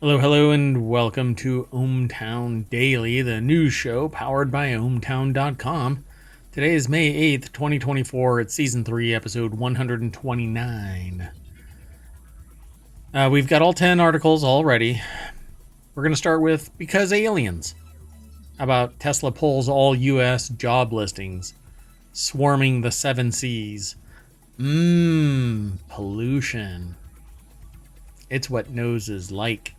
Hello, hello, and welcome to ohmTown Daily, the news show powered by ohmTown.com. Today is May 8th, 2024. It's Season 3, Episode 129. We've got all 10 articles already. We're going to start with Because Aliens. How about Tesla pulls all U.S. job listings, swarming the seven seas. Pollution. It's what nose is like.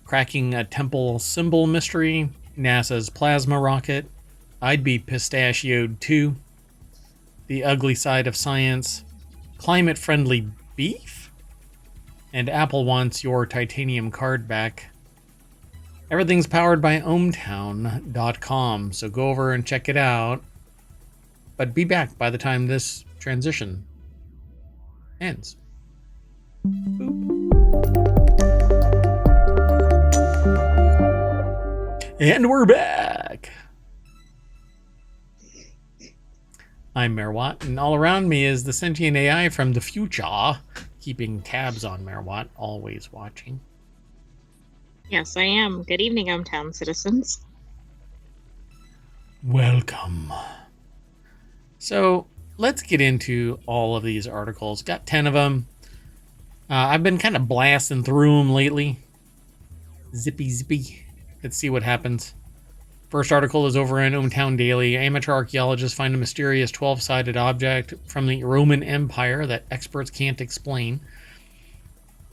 Cracking a temple symbol mystery, NASA's plasma rocket, I'd be Pistachiod too, the ugly side of science, climate friendly beef, and Apple wants your titanium card back. Everything's powered by ohmTown.com, so go over and check it out. But be back by the time this transition ends. Boop. And we're back. I'm Merwat, and all around me is the sentient AI from the future, keeping tabs on Merwat, always watching. Yes, I am. Good evening, ohmTown citizens. Welcome. So let's get into all of these articles. Got 10 of them. I've been kind of blasting through them lately. Zippy. Let's see what happens. First article is over in ohmTown Daily. Amateur archaeologists find a mysterious 12-sided object from the Roman Empire that experts can't explain.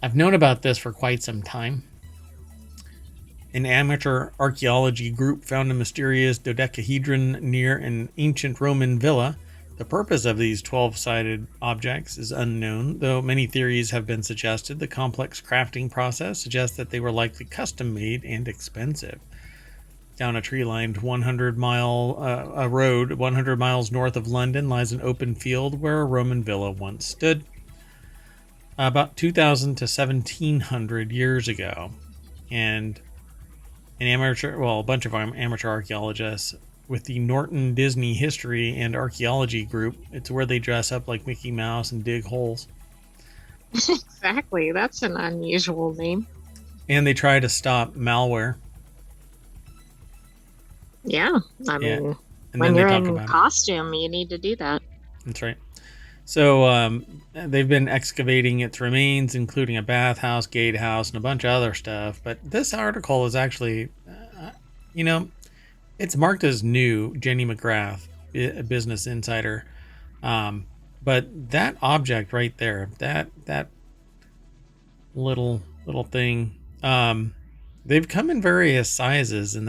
I've known about this for quite some time. An amateur archaeology group found a mysterious dodecahedron near an ancient Roman villa. The purpose of these 12-sided objects is unknown, though many theories have been suggested. The complex crafting process suggests that they were likely custom-made and expensive. Down a tree-lined 100-mile road 100 miles north of London lies an open field where a Roman villa once stood. About 2,000 to 1,700 years ago. And a bunch of amateur archaeologists with the Norton Disney History and Archaeology Group. It's where they dress up like Mickey Mouse and dig holes. Exactly. That's an unusual name. And they try to stop malware. Yeah. I mean, and when then you're they talk in about costume, you need to do that. That's right. So they've been excavating its remains, including a bathhouse, gatehouse, and a bunch of other stuff. But this article is actually, it's marked as new, Jenny McGrath, a Business Insider. But that object right there, that little thing, they've come in various sizes, and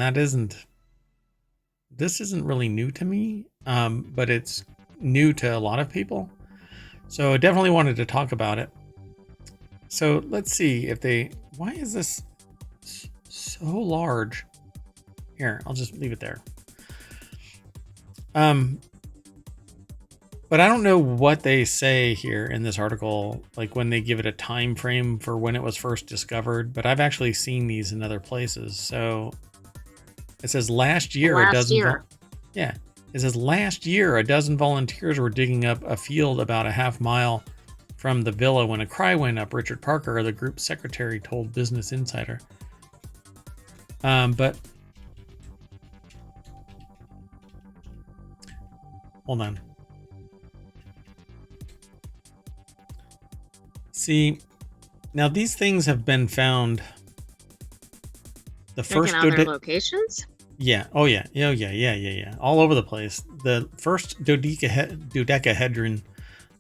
this isn't really new to me, but it's new to a lot of people. So I definitely wanted to talk about it. So let's see why is this so large? Here, I'll just leave it there. But I don't know what they say here in this article, like when they give it a time frame for when it was first discovered, but I've actually seen these in other places. So it says last year, Last a dozen. year. Yeah. It says last year, a dozen volunteers were digging up a field about a half mile from the villa when a cry went up. Richard Parker, the group's secretary, told Business Insider. But hold on. See, now these things have been found. The first locations? Yeah. Oh, yeah. Yeah. All over the place. The first dodecahedron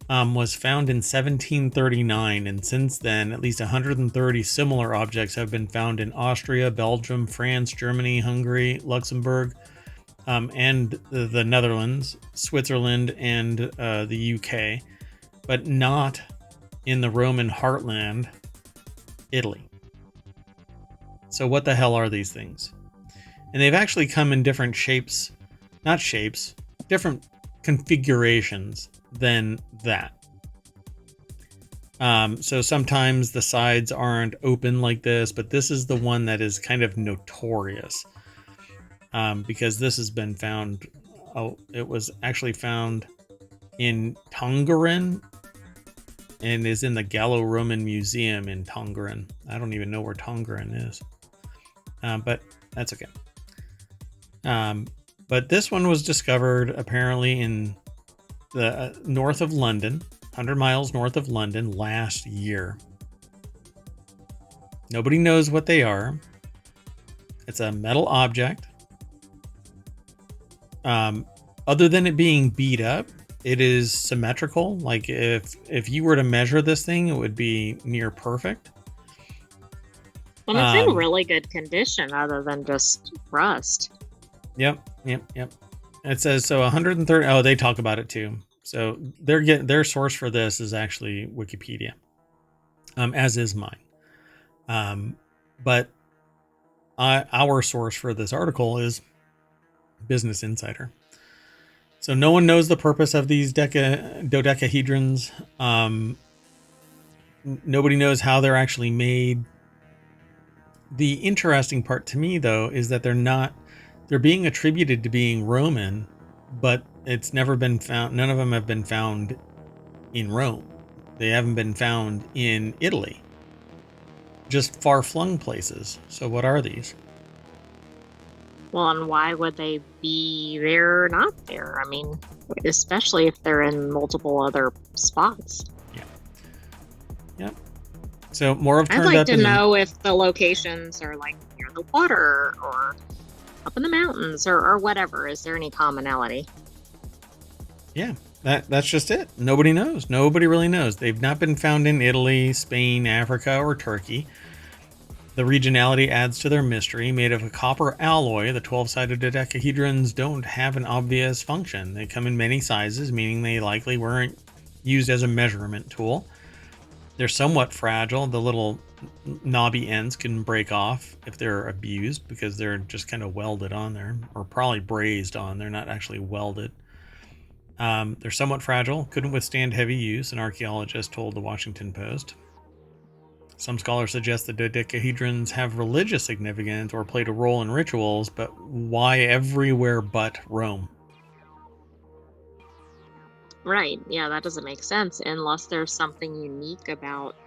was found in 1739, and since then, at least 130 similar objects have been found in Austria, Belgium, France, Germany, Hungary, Luxembourg, and the Netherlands, Switzerland, and the UK, but not in the Roman heartland, Italy. So what the hell are these things? And they've actually come in different different configurations than that. So sometimes the sides aren't open like this, but this is the one that is kind of notorious. Because this has been found, it was actually found in Tongeren and is in the Gallo-Roman Museum in Tongeren. I don't even know where Tongeren is, but that's okay. But this one was discovered apparently in the north of London, 100 miles north of London last year. Nobody knows what they are. It's a metal object. Other than it being beat up, it is symmetrical. Like if you were to measure this thing, it would be near perfect. Well, it's in really good condition other than just rust. Yep. It says so 130. Oh, they talk about it too. So their source for this is actually Wikipedia, as is mine. But our source for this article is Business Insider. So no one knows the purpose of these dodecahedrons. Nobody knows how they're actually made. The interesting part to me, though, is that they're being attributed to being Roman, but it's never been found. None of them have been found in Rome. They haven't been found in Italy. Just far-flung places. So what are these? Well, and why would they be there or not there? I mean, especially if they're in multiple other spots. Yeah. Yep. So more have turned I'd like up to know if the locations are like near the water or up in the mountains or whatever. Is there any commonality? Yeah, that's just it. Nobody knows. Nobody really knows. They've not been found in Italy, Spain, Africa, or Turkey. The regionality adds to their mystery. Made of a copper alloy, the 12-sided dodecahedrons don't have an obvious function. They come in many sizes, meaning they likely weren't used as a measurement tool. They're somewhat fragile. The little knobby ends can break off if they're abused because they're just kind of welded on there, or probably brazed on. They're not actually welded. They're somewhat fragile, couldn't withstand heavy use, an archaeologist told the Washington Post. Some scholars suggest the dodecahedrons have religious significance or played a role in rituals, but why everywhere but Rome? Right. Yeah, that doesn't make sense unless there's something unique about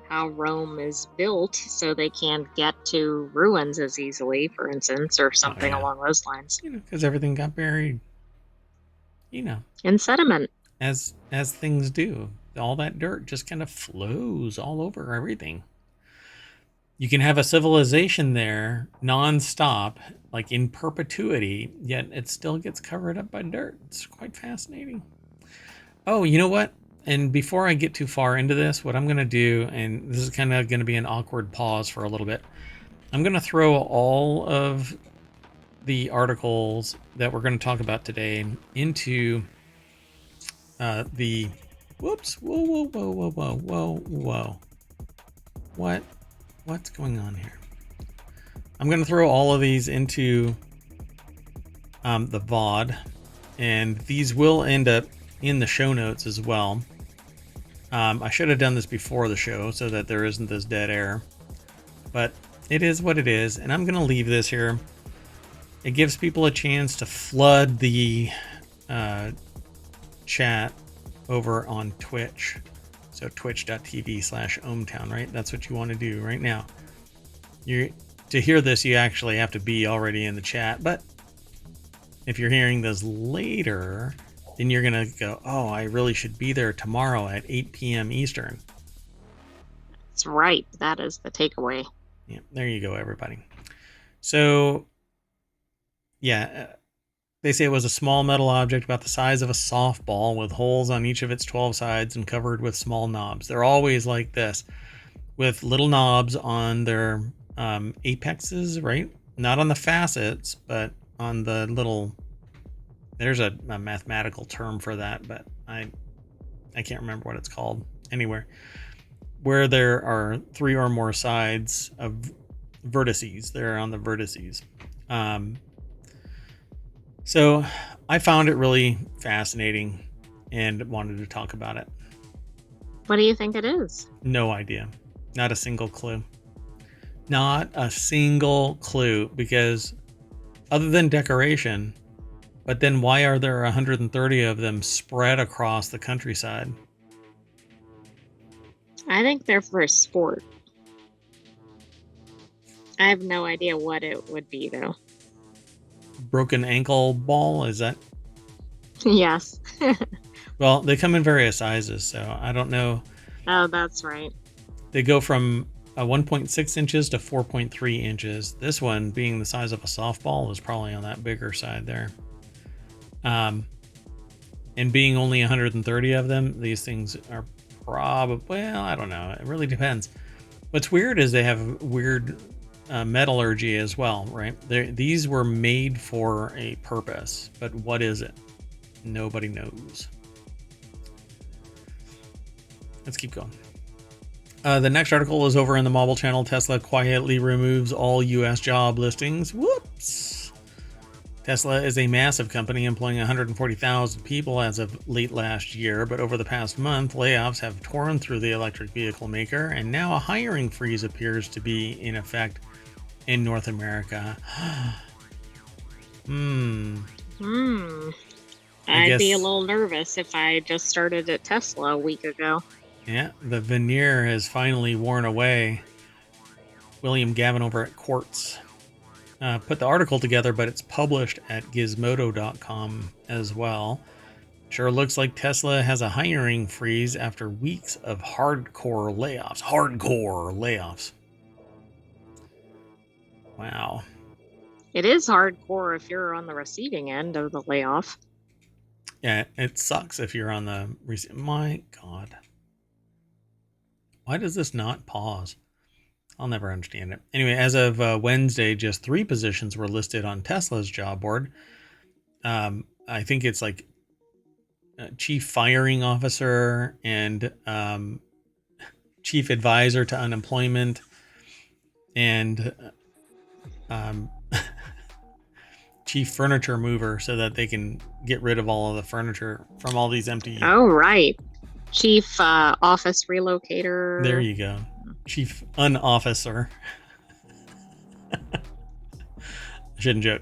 how Rome is built so they can't get to ruins as easily, for instance, or something along those lines. Because everything got buried. In sediment. As things do. All that dirt just kind of flows all over everything. You can have a civilization there nonstop, like in perpetuity, yet it still gets covered up by dirt. It's quite fascinating. Oh, you know what? And before I get too far into this, what I'm going to do, and this is kind of going to be an awkward pause for a little bit, I'm going to throw all of the articles that we're going to talk about today into the... Whoops. Whoa. What's going on here? I'm going to throw all of these into the VOD, and these will end up in the show notes as well. I should have done this before the show so that there isn't this dead air, but it is what it is, and I'm going to leave this here. It gives people a chance to flood the chat over on Twitch. So twitch.tv/ohmTown, right? That's what you want to do right now. To hear this, you actually have to be already in the chat, but if you're hearing this later, then you're going to go, oh, I really should be there tomorrow at 8 p.m. Eastern. That's right. That is the takeaway. Yeah, there you go, everybody. So, yeah, they say it was a small metal object about the size of a softball with holes on each of its 12 sides and covered with small knobs. They're always like this, with little knobs on their apexes, right? Not on the facets, but on the little... There's a mathematical term for that, but I can't remember what it's called. Anywhere where there are 3 or more sides of vertices, they're on the vertices. So I found it really fascinating and wanted to talk about it. What do you think it is? No idea. Not a single clue. Not a single clue, because other than decoration, but then why are there 130 of them spread across the countryside? I think they're for sport. I have no idea what it would be, though. Broken ankle ball, is that? Yes. Well, they come in various sizes, so I don't know. Oh, that's right. They go from 1.6 inches to 4.3 inches. This one, being the size of a softball, is probably on that bigger side there. And being only 130 of them, these things are probably, well, I don't know. It really depends. What's weird is they have weird metallurgy as well, right? These were made for a purpose, but what is it? Nobody knows. Let's keep going. The next article is over in the Mobile Channel. Tesla quietly removes all U.S. job listings. Whoops. Tesla is a massive company employing 140,000 people as of late last year, but over the past month, layoffs have torn through the electric vehicle maker, and now a hiring freeze appears to be in effect in North America. I'd be a little nervous if I just started at Tesla a week ago. Yeah, the veneer has finally worn away. William Gavin over at Quartz put the article together, but it's published at gizmodo.com as well. Sure looks like Tesla has a hiring freeze after weeks of hardcore layoffs. Hardcore layoffs. Wow. It is hardcore if you're on the receiving end of the layoff. Yeah, it sucks if you're on the... My God. Why does this not pause? I'll never understand it. Anyway, as of Wednesday, just 3 positions were listed on Tesla's job board. I think it's like chief firing officer and chief advisor to unemployment and chief furniture mover, so that they can get rid of all of the furniture from all these empty... Oh, right. Chief office relocator. There you go. Chief unofficer. I shouldn't joke.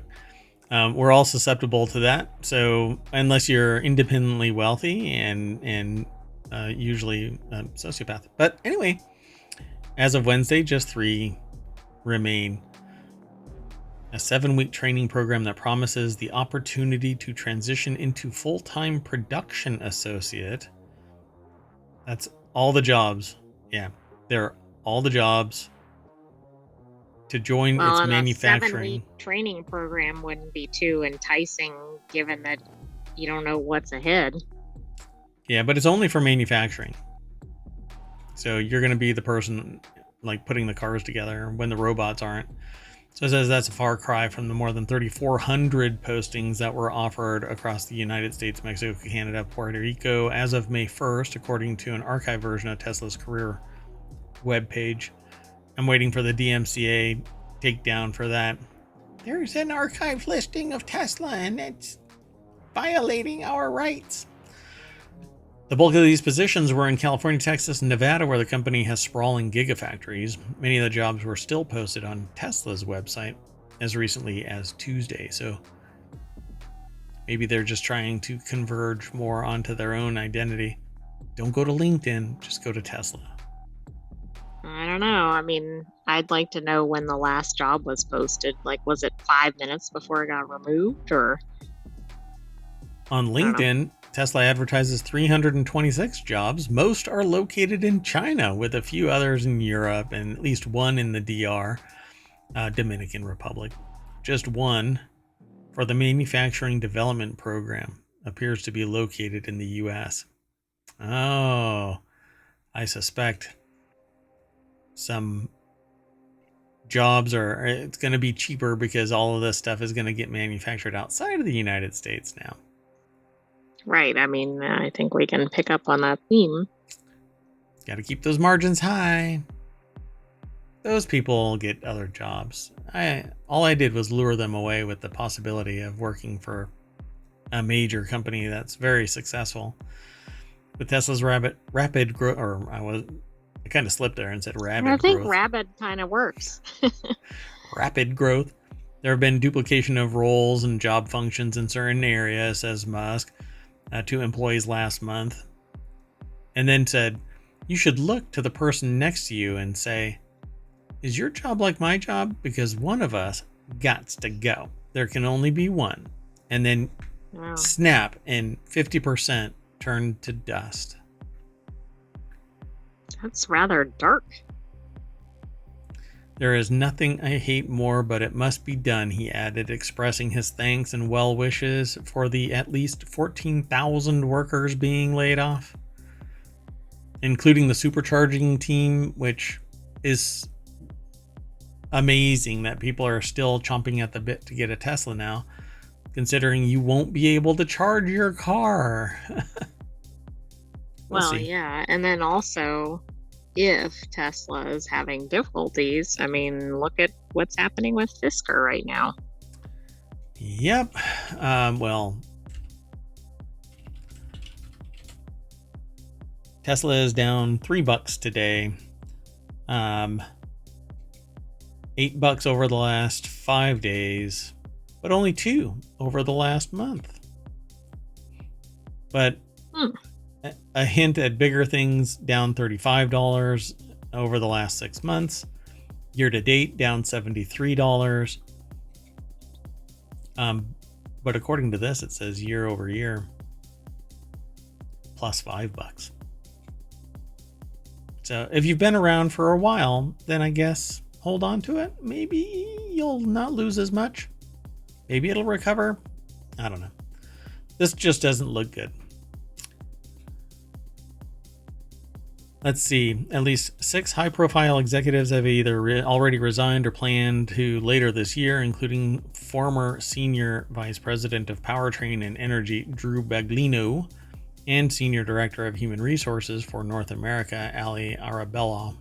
We're all susceptible to that. So unless you're independently wealthy and usually a sociopath. But anyway, as of Wednesday, just 3 remain. A 7-week training program that promises the opportunity to transition into full-time production associate. That's all the jobs. Yeah, they're all the jobs to join its manufacturing. A 7-week training program wouldn't be too enticing, given that you don't know what's ahead. Yeah, but it's only for manufacturing. So you're going to be the person like putting the cars together when the robots aren't. So it says that's a far cry from the more than 3,400 postings that were offered across the United States, Mexico, Canada, Puerto Rico as of May 1st, according to an archived version of Tesla's career webpage. I'm waiting for the DMCA takedown for that. There's an archived listing of Tesla and it's violating our rights. The bulk of these positions were in California, Texas, and Nevada, where the company has sprawling gigafactories. Many of the jobs were still posted on Tesla's website as recently as Tuesday. So maybe they're just trying to converge more onto their own identity. Don't go to LinkedIn, just go to Tesla. I don't know. I mean, I'd like to know when the last job was posted. Like, was it 5 minutes before it got removed, or? On LinkedIn, Tesla advertises 326 jobs. Most are located in China, with a few others in Europe and at least one in the DR, Dominican Republic. Just one for the Manufacturing Development Program appears to be located in the US. Oh, I suspect some jobs it's going to be cheaper because all of this stuff is going to get manufactured outside of the United States now. Right. I mean, I think we can pick up on that theme. Got to keep those margins high. Those people get other jobs. All I did was lure them away with the possibility of working for a major company that's very successful. With Tesla's rapid growth, or I kind of slipped there and said rapid growth. I think rapid kind of works. Rapid growth. There have been duplication of roles and job functions in certain areas, says Musk, to employees last month. And then said, you should look to the person next to you and say, is your job like my job? Because one of us gots to go. There can only be one. And then Wow. snap, and 50% turn to dust. That's rather dark. There is nothing I hate more, but it must be done, he added, expressing his thanks and well wishes for the at least 14,000 workers being laid off, including the supercharging team, which is amazing that people are still chomping at the bit to get a Tesla now, considering you won't be able to charge your car. We'll Well, see. yeah. And then also, if Tesla is having difficulties, I mean, look at what's happening with Fisker right now. Yep. Well, Tesla is down $3 today. $8 over the last 5 days, but only $2 over the last month. But a hint at bigger things, down $35 over the last 6 months. Year to date, down $73. But according to this, it says year over year, plus $5. So if you've been around for a while, then I guess hold on to it. Maybe you'll not lose as much. Maybe it'll recover. I don't know. This just doesn't look good. Let's see. At least 6 high-profile executives have either already resigned or planned to later this year, including former Senior Vice President of Powertrain and Energy Drew Baglino and Senior Director of Human Resources for North America, Ali Araballo.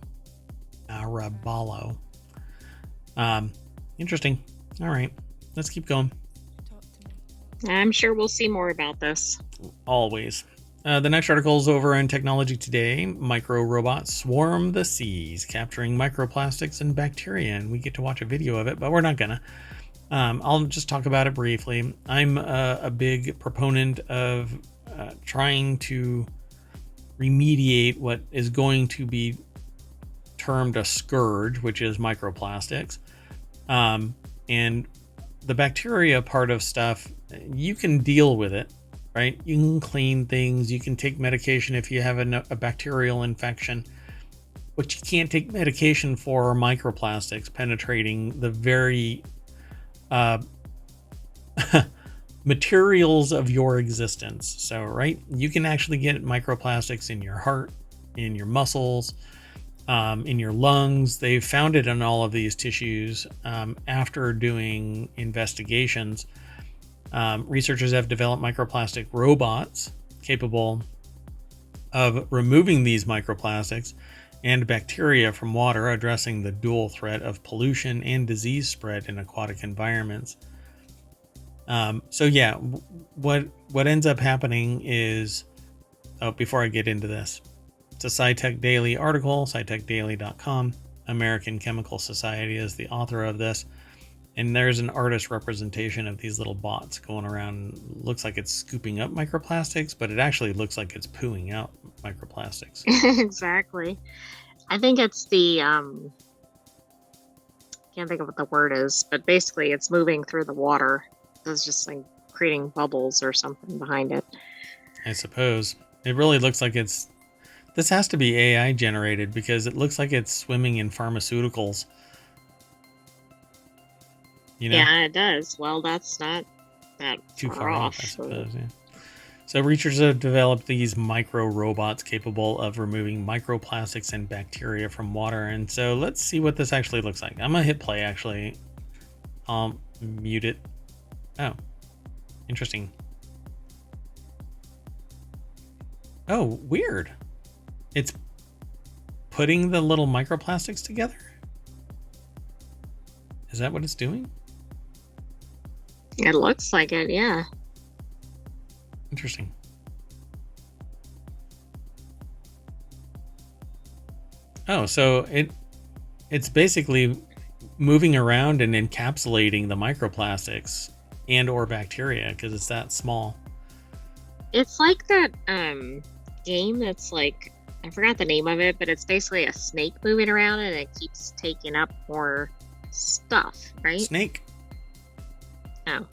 Interesting. All right. Let's keep going. I'm sure we'll see more about this. Always. The next article is over in Technology Today. Micro robots swarm the seas, capturing microplastics and bacteria. And we get to watch a video of it, but we're not gonna. I'll just talk about it briefly. I'm a big proponent of trying to remediate what is going to be termed a scourge, which is microplastics. And the bacteria part of stuff, you can deal with it. Right? You can clean things. You can take medication if you have a bacterial infection. What you can't take medication for are microplastics penetrating the very materials of your existence. So, right? You can actually get microplastics in your heart, in your muscles, in your lungs. They've found it in all of these tissues after doing investigations. Researchers have developed microplastic robots capable of removing these microplastics and bacteria from water, addressing the dual threat of pollution and disease spread in aquatic environments. So yeah, what ends up happening is, before I get into this, it's a SciTech Daily article, scitechdaily.com. American Chemical Society is the author of this. And there's an artist representation of these little bots going around. Looks like it's scooping up microplastics, but it actually looks like it's pooing out microplastics. Exactly. I think it's the can't think of what the word is, but basically it's moving through the water. It's just like creating bubbles or something behind it. I suppose. It really looks like this has to be AI generated because it looks like it's swimming in pharmaceuticals. You know? Yeah, it does. Well, that's not that Too far far off, off. I suppose. Yeah. So researchers have developed these micro robots capable of removing microplastics and bacteria from water. And so let's see what this actually looks like. I'm gonna hit play actually. I'll mute it. Oh, interesting. Oh, weird. It's putting the little microplastics together. Is that what it's doing? It looks like it, yeah. Interesting. Oh, so it's basically moving around and encapsulating the microplastics and or bacteria because it's that small. It's like that game that's like I forgot the name of it, but it's basically a snake moving around and it keeps taking up more stuff, right? Snake. Oh.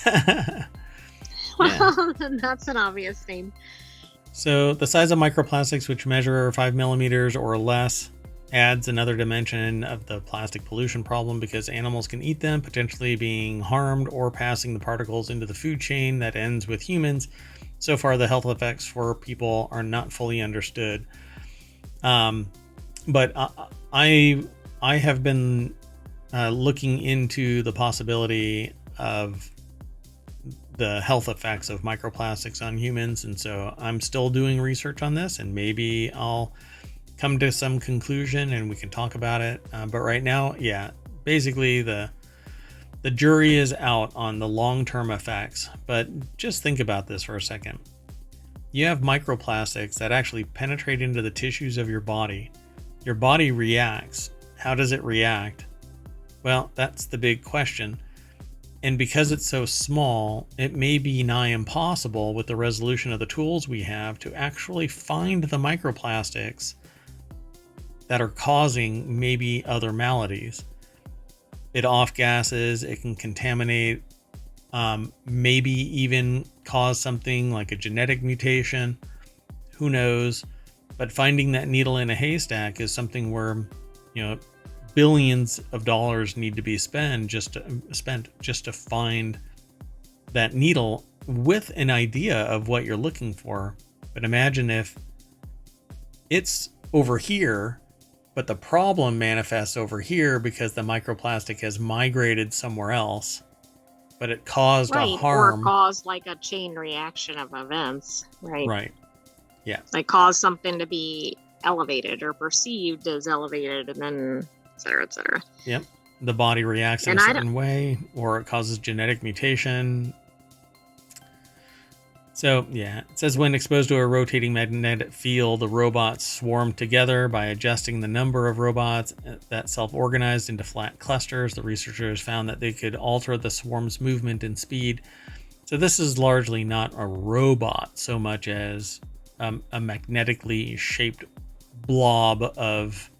Yeah. Well, that's an obvious name. So the size of microplastics, which measure 5 millimeters or less, adds another dimension of the plastic pollution problem because animals can eat them, potentially being harmed or passing the particles into the food chain that ends with humans. So far, the health effects for people are not fully understood. But I have been looking into the possibility of the health effects of microplastics on humans, and so I'm still doing research on this, and maybe I'll come to some conclusion and we can talk about it. But right now, yeah, basically the jury is out on the long-term effects. But just think about this for a second. You have microplastics that actually penetrate into the tissues of your body. Your body reacts. How does it react? Well, that's the big question. And because it's so small, it may be nigh impossible with the resolution of the tools we have to actually find the microplastics that are causing maybe other maladies. It off gases, it can contaminate, maybe even cause something like a genetic mutation. Who knows? But finding that needle in a haystack is something where, billions of dollars need to be spent just to find that needle with an idea of what you're looking for. But imagine if it's over here, but the problem manifests over here because the microplastic has migrated somewhere else, but it caused a Right, or harm. cause like a chain reaction of events, right? Right. Yeah. Like cause something to be elevated or perceived as elevated, and then et cetera, et cetera. Yep. The body reacts in And a I don't, certain way, or it causes genetic mutation. So, yeah, it says when exposed to a rotating magnetic field, the robots swarm together by adjusting the number of robots that self-organized into flat clusters. The researchers found that they could alter the swarm's movement and speed. So this is largely not a robot so much as a magnetically shaped blob of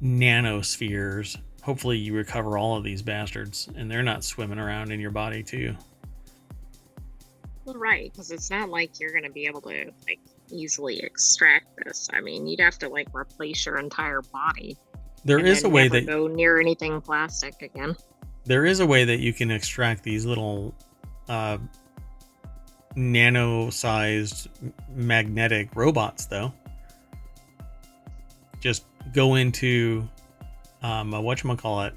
nanospheres. Hopefully you recover all of these bastards and they're not swimming around in your body too. right, because it's not like you're going to be able to like easily extract this. I mean, you'd have to like replace your entire body. There is a way never that go near anything plastic again. there is a way that you can extract these little nano-sized magnetic robots, though. Just go into a whatchamacallit,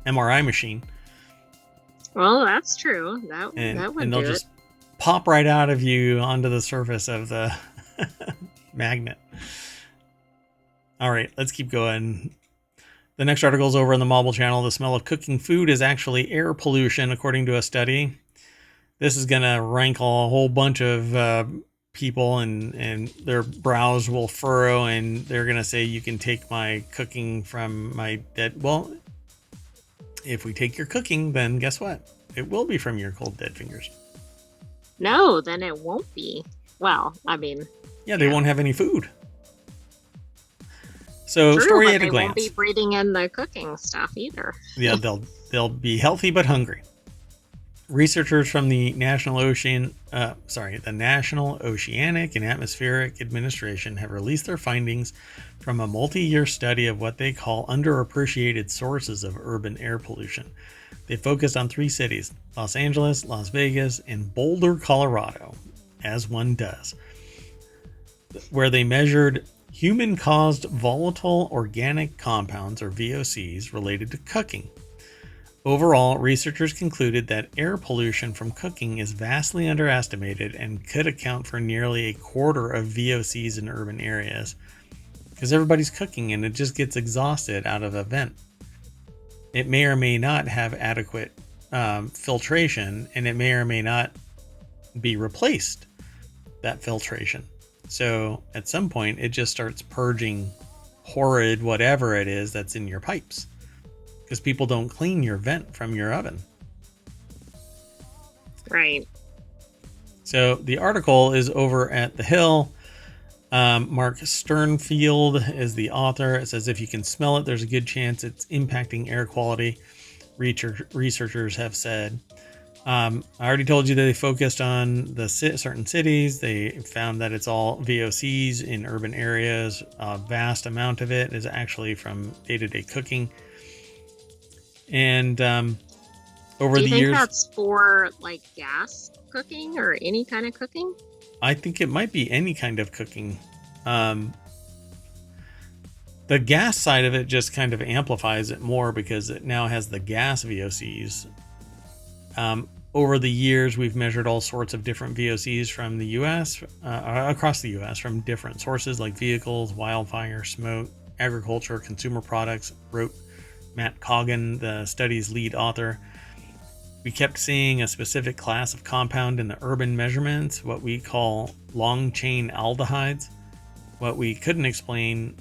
MRI machine. Well, that's true. That would and they'll do just it. pop right out of you onto the surface of the magnet. All right, let's keep going. The next article is over on the Mobile channel. The smell of cooking food is actually air pollution, according to a study. This is going to rankle a whole bunch of people, and their brows will furrow, and they're going to say, you can take my cooking from my dead. Well, if we take your cooking, then guess what? It will be from your cold dead fingers. No, then it won't be. Well, I mean, Yeah, they won't have any food. So, true, story but at a they glance. won't be breathing in the cooking stuff either. Yeah, they'll be healthy but hungry. Researchers from the National Oceanic and Atmospheric Administration have released their findings from a multi-year study of what they call underappreciated sources of urban air pollution. They focused on 3 cities, Los Angeles, Las Vegas, and Boulder, Colorado, as one does, where they measured human-caused volatile organic compounds, or VOCs, related to cooking. Overall, researchers concluded that air pollution from cooking is vastly underestimated and could account for nearly a quarter of VOCs in urban areas. Because everybody's cooking and it just gets exhausted out of a vent. It may or may not have adequate filtration, and it may or may not be replaced, that filtration. So at some point, it just starts purging horrid whatever it is that's in your pipes. Because people don't clean your vent from your oven. Right. So the article is over at The Hill. Mark Sternfield is the author. It says if you can smell it, there's a good chance it's impacting air quality, researchers have said. I already told you that they focused on the certain cities. They found that it's all VOCs in urban areas. A vast amount of it is actually from day-to-day cooking. And over Do you the think years, that's for like gas cooking or any kind of cooking? I think it might be any kind of cooking. Um, the gas side of it just kind of amplifies it more because it now has the gas VOCs. Over the years, we've measured all sorts of different VOCs from the US, across the US, from different sources like vehicles, wildfire, smoke, agriculture, consumer products, wrote Matt Coggin, the study's lead author. We kept seeing a specific class of compound in the urban measurements, what we call long chain aldehydes. What we couldn't explain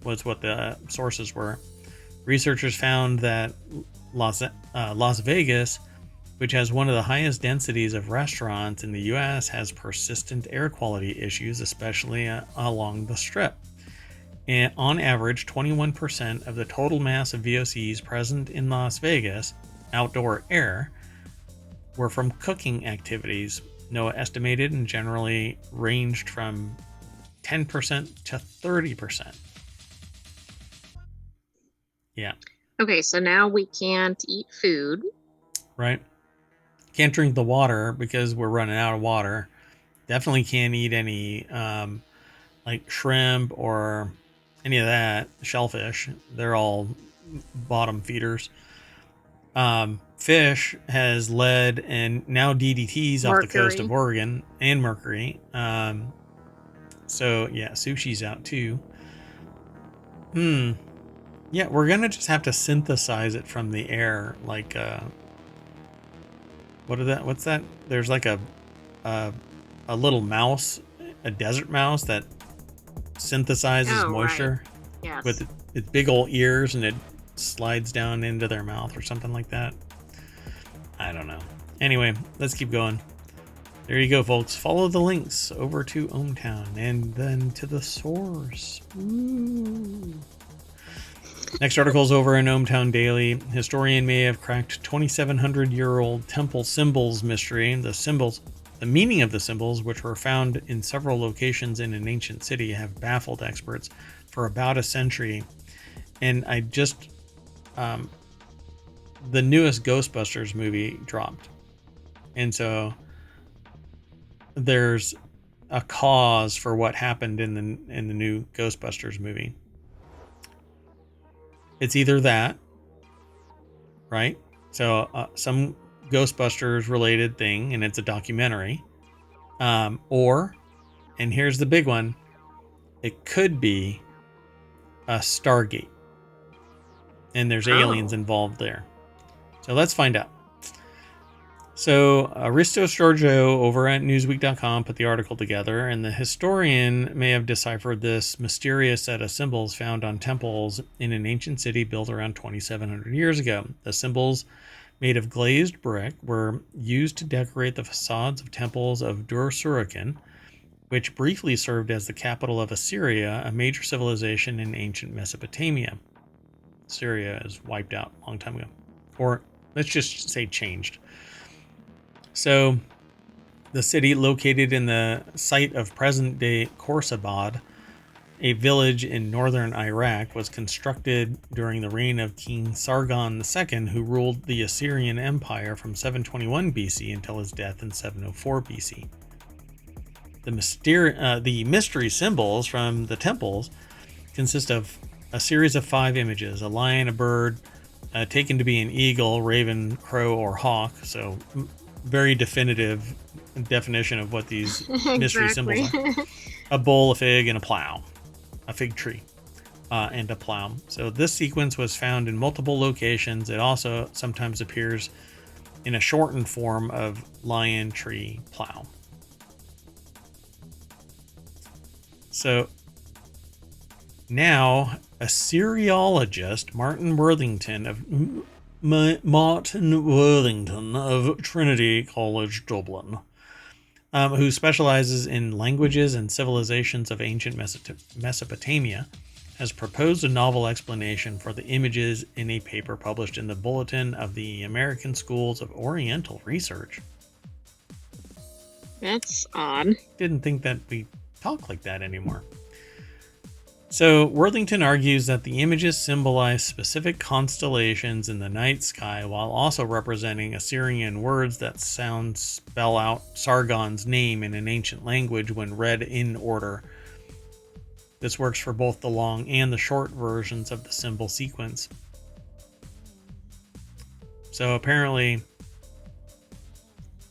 was what the sources were. Researchers found that Las Vegas, which has one of the highest densities of restaurants in the US, has persistent air quality issues, especially along the strip. And on average, 21% of the total mass of VOCs present in Las Vegas, outdoor air, were from cooking activities. NOAA estimated and generally ranged from 10% to 30%. Yeah. Okay, so now we can't eat food. Right? Can't drink the water because we're running out of water. Definitely can't eat any like shrimp or any of that. Shellfish. They're all bottom feeders. Fish has lead and now DDTs off the coast of Mercury. Oregon and mercury. So yeah, sushi's out too. Yeah, we're gonna just have to synthesize it from the air. Like, what's that? There's like a little mouse, a desert mouse that synthesizes Oh, right. moisture Yes. with its big old ears, and it slides down into their mouth or something like that. I don't know. Anyway, let's keep going. There you go, folks. Follow the links over to ohmTown and then to the source. Ooh. Next article is over in ohmTown Daily. Historian may have cracked 2,700-year-old temple symbols mystery. The meaning of the symbols, which were found in several locations in an ancient city, have baffled experts for about a century. And I just, the newest Ghostbusters movie dropped, and so there's a cause for what happened in the new Ghostbusters movie. It's either that, right? So some Ghostbusters related thing, and it's a documentary, or, and here's the big one, it could be a Stargate, and there's aliens involved there. So let's find out. So Aristos Giorgio over at Newsweek.com put the article together, and the historian may have deciphered this mysterious set of symbols found on temples in an ancient city built around 2,700 years ago. The symbols, made of glazed brick, were used to decorate the facades of temples of Dur-Surakin, which briefly served as the capital of Assyria, a major civilization in ancient Mesopotamia. Syria is wiped out a long time ago. Or let's just say changed. So, the city, located in the site of present-day Khorsabad, a village in northern Iraq, was constructed during the reign of King Sargon II, who ruled the Assyrian Empire from 721 BC until his death in 704 BC. The mystery symbols from the temples consist of a series of 5 images: a lion, a bird, taken to be an eagle, raven, crow, or hawk. So very definitive definition of what these mystery symbols are. A bowl, a fig, and a plow. A fig tree and a plow. So this sequence was found in multiple locations. It also sometimes appears in a shortened form of lion, tree, plow. So now Assyriologist Martin Worthington of Trinity College Dublin who specializes in languages and civilizations of ancient Mesopotamia, has proposed a novel explanation for the images in a paper published in the Bulletin of the American Schools of Oriental Research. That's odd. Didn't think that we talk like that anymore. So Worthington argues that the images symbolize specific constellations in the night sky while also representing Assyrian words that spell out Sargon's name in an ancient language when read in order. This works for both the long and the short versions of the symbol sequence. So apparently,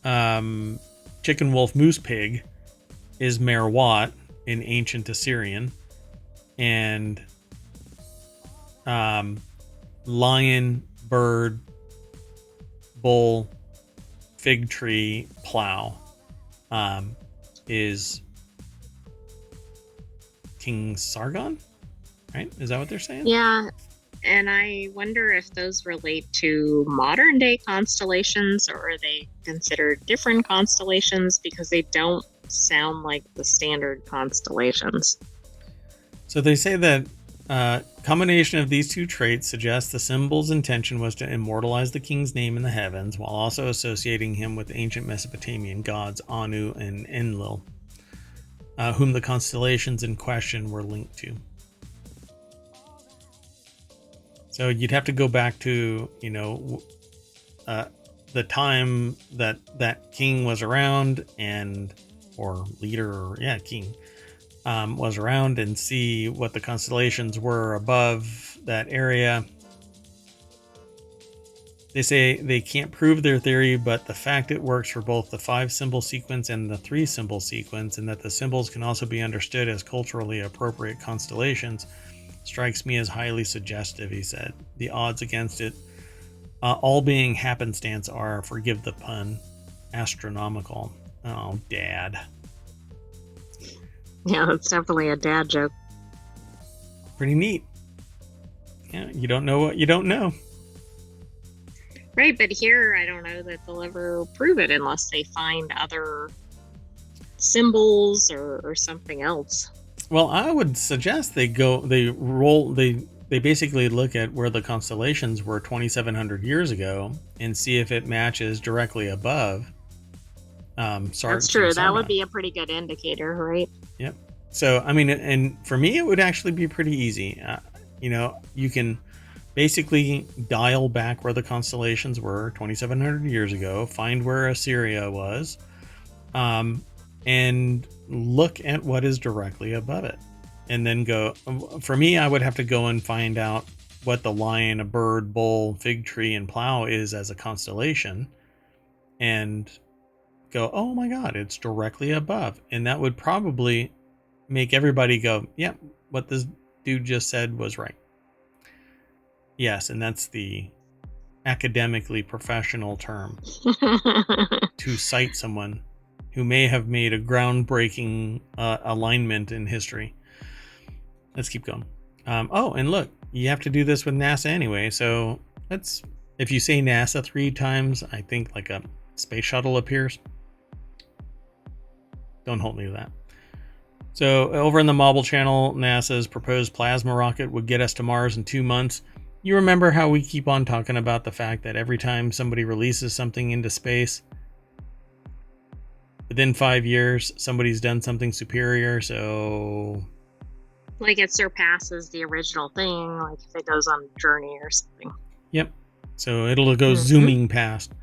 chicken, wolf, moose, pig is Merwat in ancient Assyrian, and lion, bird, bull, fig tree, plow is King Sargon, right? Is that what they're saying? Yeah, and I wonder if those relate to modern day constellations, or are they considered different constellations because they don't sound like the standard constellations. So they say that combination of these two traits suggests the symbol's intention was to immortalize the king's name in the heavens while also associating him with ancient Mesopotamian gods Anu and Enlil, whom the constellations in question were linked to. So you'd have to go back to, the time that king was around or leader, or king, was around and see what the constellations were above that area. They say they can't prove their theory, but the fact it works for both the 5-symbol sequence and the 3-symbol sequence, and that the symbols can also be understood as culturally appropriate constellations, strikes me as highly suggestive, he said. The odds against it, all being happenstance, are, forgive the pun, astronomical. Oh, Dad. Yeah, that's definitely a dad joke. Pretty neat. Yeah, you don't know what you don't know. Right, but here I don't know that they'll ever prove it unless they find other symbols or something else. Well, I would suggest they basically look at where the constellations were 2,700 years ago and see if it matches directly above. That's true. That would be a pretty good indicator, right? Yep. So, I mean, and for me, it would actually be pretty easy. You can basically dial back where the constellations were 2,700 years ago, find where Assyria was, and look at what is directly above it. And then go, for me, I would have to go and find out what the lion, a bird, bull, fig tree, and plow is as a constellation, and go, oh my God, it's directly above. And that would probably make everybody go, yeah, what this dude just said was right. Yes, and that's the academically professional term to cite someone who may have made a groundbreaking alignment in history. Let's keep going. And look, you have to do this with NASA anyway. So if you say NASA 3 times, I think like a space shuttle appears. Don't hold me to that. So over in the Mobile channel, NASA's proposed plasma rocket would get us to Mars in 2 months. You remember how we keep on talking about the fact that every time somebody releases something into space, within 5 years, somebody's done something superior. So like it surpasses the original thing, like if it goes on a journey or something. Yep. So it'll go zooming past.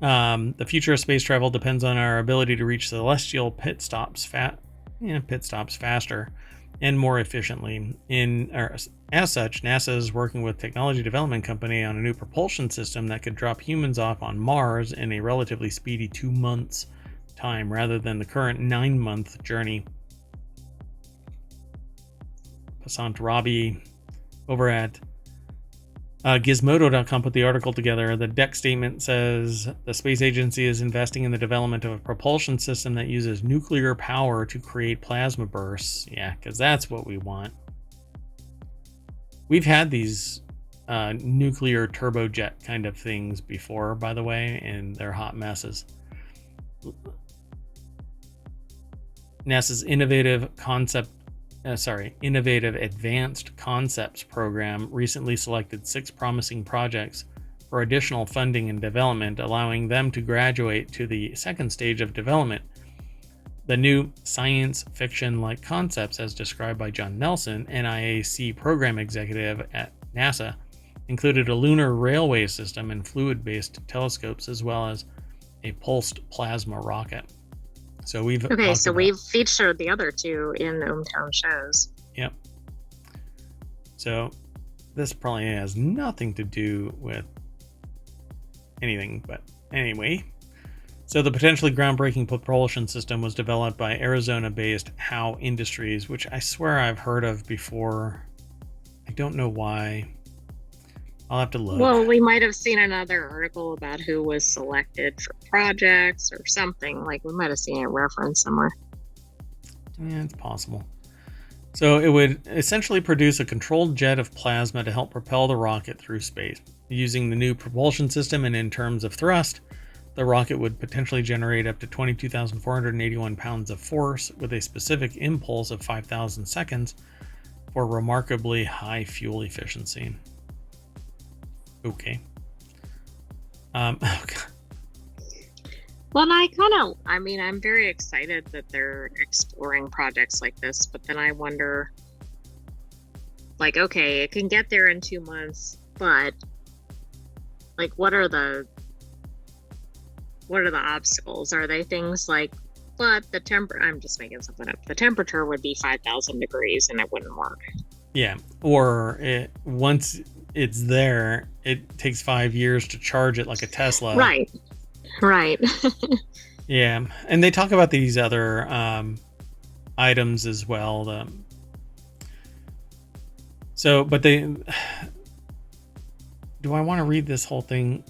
The future of space travel depends on our ability to reach celestial pit stops faster and more efficiently. As such, NASA is working with technology development company on a new propulsion system that could drop humans off on Mars in a relatively speedy 2 months time rather than the current 9-month journey. Passant Rabi over at Gizmodo.com put the article together. The deck statement says the space agency is investing in the development of a propulsion system that uses nuclear power to create plasma bursts. Yeah, because that's what we want. We've had these nuclear turbojet kind of things before, by the way, and they're hot messes. NASA's Innovative Advanced Concepts program recently selected 6 promising projects for additional funding and development, allowing them to graduate to the second stage of development. The new science fiction-like concepts, as described by John Nelson, NIAC program executive at NASA, included a lunar railway system and fluid-based telescopes, as well as a pulsed plasma rocket. So we've featured the other 2 in ohmTown shows. Yep. So this probably has nothing to do with anything, but anyway. So the potentially groundbreaking propulsion system was developed by Arizona-based Howe Industries, which I swear I've heard of before. I don't know why. I'll have to look. Well, we might have seen another article about who was selected for projects or something. Like, we might have seen it referenced somewhere. Yeah, it's possible. So it would essentially produce a controlled jet of plasma to help propel the rocket through space. Using the new propulsion system and in terms of thrust, the rocket would potentially generate up to 22,481 pounds of force with a specific impulse of 5,000 seconds for remarkably high fuel efficiency. Okay. Oh God. Well, I'm very excited that they're exploring projects like this, but then I wonder, like, okay, it can get there in 2 months, but like, what are the obstacles? Are they things like, but I'm just making something up. The temperature would be 5,000 degrees and it wouldn't work. Yeah. Or once it's there, it takes 5 years to charge it like a Tesla. Right. Yeah. And they talk about these other items as well. But do I want to read this whole thing?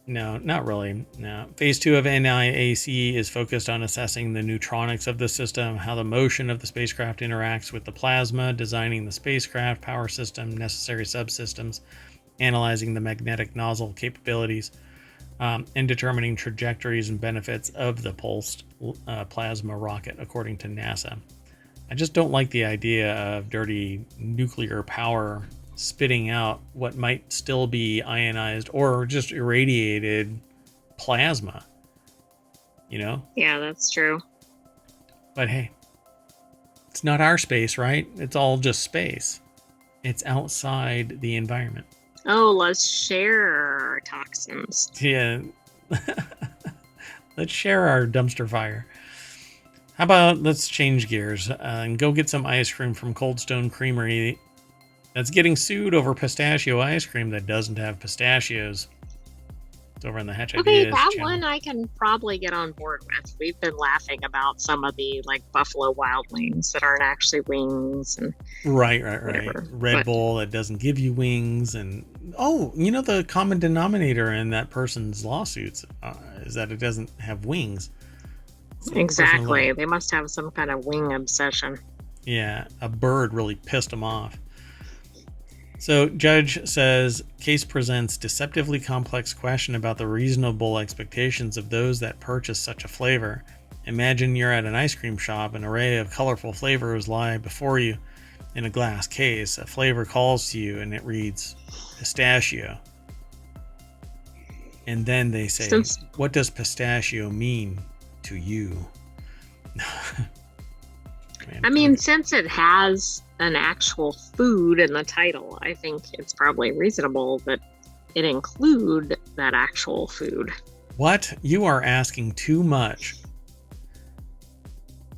No, not really. No. Phase 2 of NIAC is focused on assessing the neutronics of the system, how the motion of the spacecraft interacts with the plasma, designing the spacecraft power system, necessary subsystems, analyzing the magnetic nozzle capabilities, and determining trajectories and benefits of the pulsed plasma rocket, according to NASA. I just don't like the idea of dirty nuclear power spitting out what might still be ionized or just irradiated plasma, you know? Yeah, that's true. But hey, it's not our space, right? It's all just space. It's outside the environment. Oh, let's share our toxins. Yeah. Let's share our dumpster fire. How about let's change gears and go get some ice cream from Cold Stone Creamery that's getting sued over pistachio ice cream that doesn't have pistachios. It's over in the Hatch Okay, Ideas that channel. one I can probably get on board with. We've been laughing about some of the like Buffalo Wild Wings that aren't actually wings and Right. whatever. Red Bull that doesn't give you wings, and the common denominator in that person's lawsuits is that it doesn't have wings. So exactly. They must have some kind of wing obsession. Yeah, a bird really pissed them off. So judge says case presents deceptively complex question about the reasonable expectations of those that purchase such a flavor. Imagine you're at an ice cream shop. An array of colorful flavors lie before you in a glass case. A flavor calls to you and it reads pistachio. And then they say, what does pistachio mean to you? Since it has an actual food in the title, I think it's probably reasonable that it include that actual food. What? You are asking too much.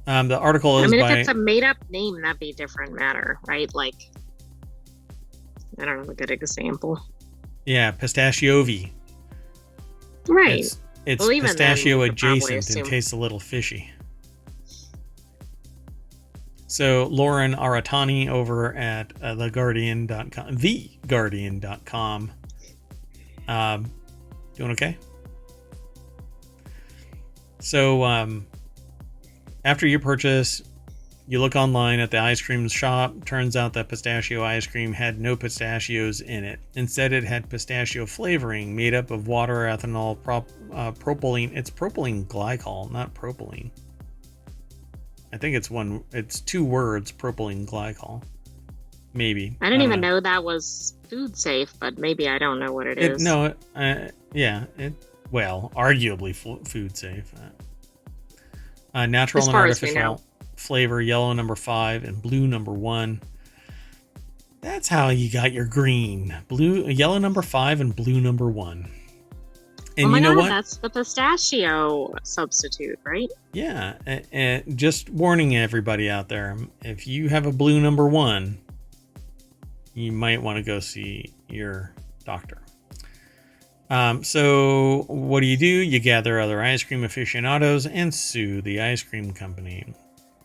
The article is if it's a made-up name, that'd be a different matter, right? Like, I don't know a good example. Yeah, pistachiovi. Right. It's pistachio adjacent and tastes a little fishy. So Lauren Aratani over at theguardian.com. Doing okay? So after you purchase, you look online at the ice cream shop. Turns out that pistachio ice cream had no pistachios in it. Instead, it had pistachio flavoring made up of water, ethanol, propylene. It's propylene glycol, not propylene. I think it's two words, propylene glycol. Maybe. I I didn't don't even know. know that was food safe, but maybe I don't know what it It is. no, yeah, well, arguably food safe. Natural As and far as we know. artificial flavor, yellow number 5 and blue number 1. That's how you got your green. Yellow number 5 and blue number 1. Oh And my you know God, what? that's the pistachio substitute, right? Yeah, just warning everybody out there, if you have a blue number 1, you might want to go see your doctor. So what do? You gather other ice cream aficionados and sue the ice cream company.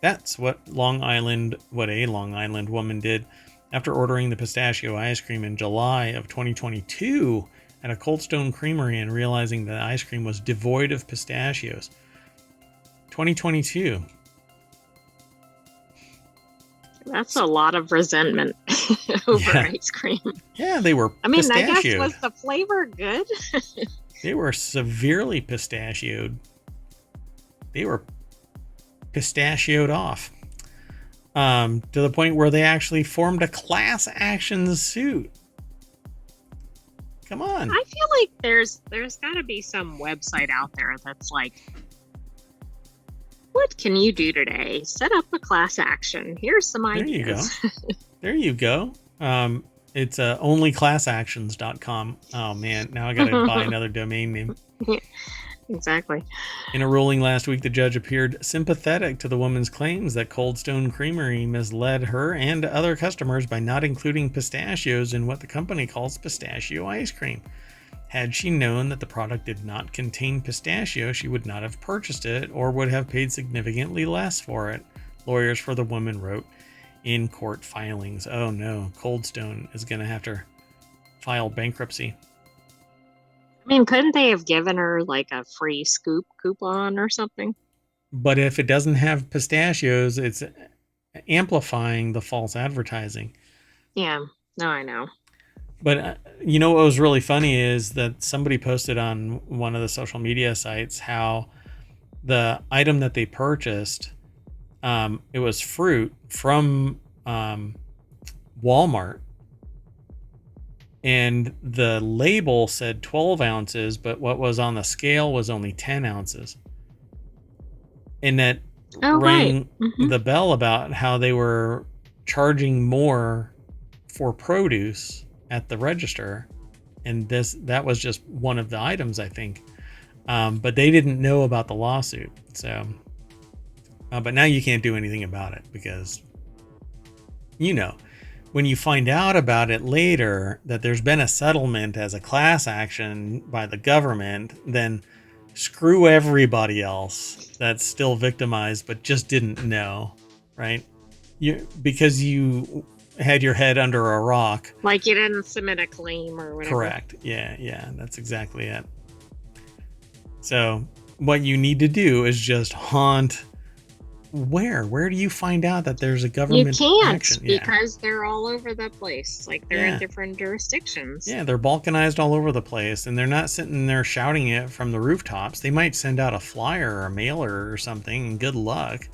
That's what a Long Island woman did after ordering the pistachio ice cream in July of 2022 at a Cold Stone Creamery and realizing the ice cream was devoid of pistachios. 2022. That's a lot of resentment over Yeah. ice cream. Yeah, they were I mean, I guess pistachioed. was the flavor good? They were severely pistachioed. They were pistachioed off. To the point where they actually formed a class action suit. Come on. I feel like there's got to be some website out there that's like, what can you do today? Set up a class action. Here's some There you go. ideas. There you go. It's onlyclassactions.com. Oh man, now I gotta buy another domain name. Exactly. In a ruling last week, the judge appeared sympathetic to the woman's claims that Cold Stone Creamery misled her and other customers by not including pistachios in what the company calls pistachio ice cream. Had she known that the product did not contain pistachio, she would not have purchased it or would have paid significantly less for it, lawyers for the woman wrote in court filings. Oh no, Cold Stone is going to have to file bankruptcy. I mean, couldn't they have given her like a free scoop coupon or something? But if it doesn't have pistachios, it's amplifying the false advertising. Yeah, no, I know. But you know what was really funny is that somebody posted on one of the social media sites how the item that they purchased, it was fruit from Walmart, and the label said 12 ounces, but what was on the scale was only 10 ounces. And that Oh, right. rang the bell about how they were charging more for produce at the register. And that was just one of the items, I think. But they didn't know about the lawsuit. So, but now you can't do anything about it because, when you find out about it later that there's been a settlement as a class action by the government, then screw everybody else that's still victimized but just didn't know, right? Because you had your head under a rock. Like you didn't submit a claim or whatever. Correct. Yeah, that's exactly it. So what you need to do is just haunt. Where do you find out that there's a government action? Because they're all over the place. Like they're in different jurisdictions. Yeah, they're balkanized all over the place, and they're not sitting there shouting it from the rooftops. They might send out a flyer or a mailer or something, and good luck.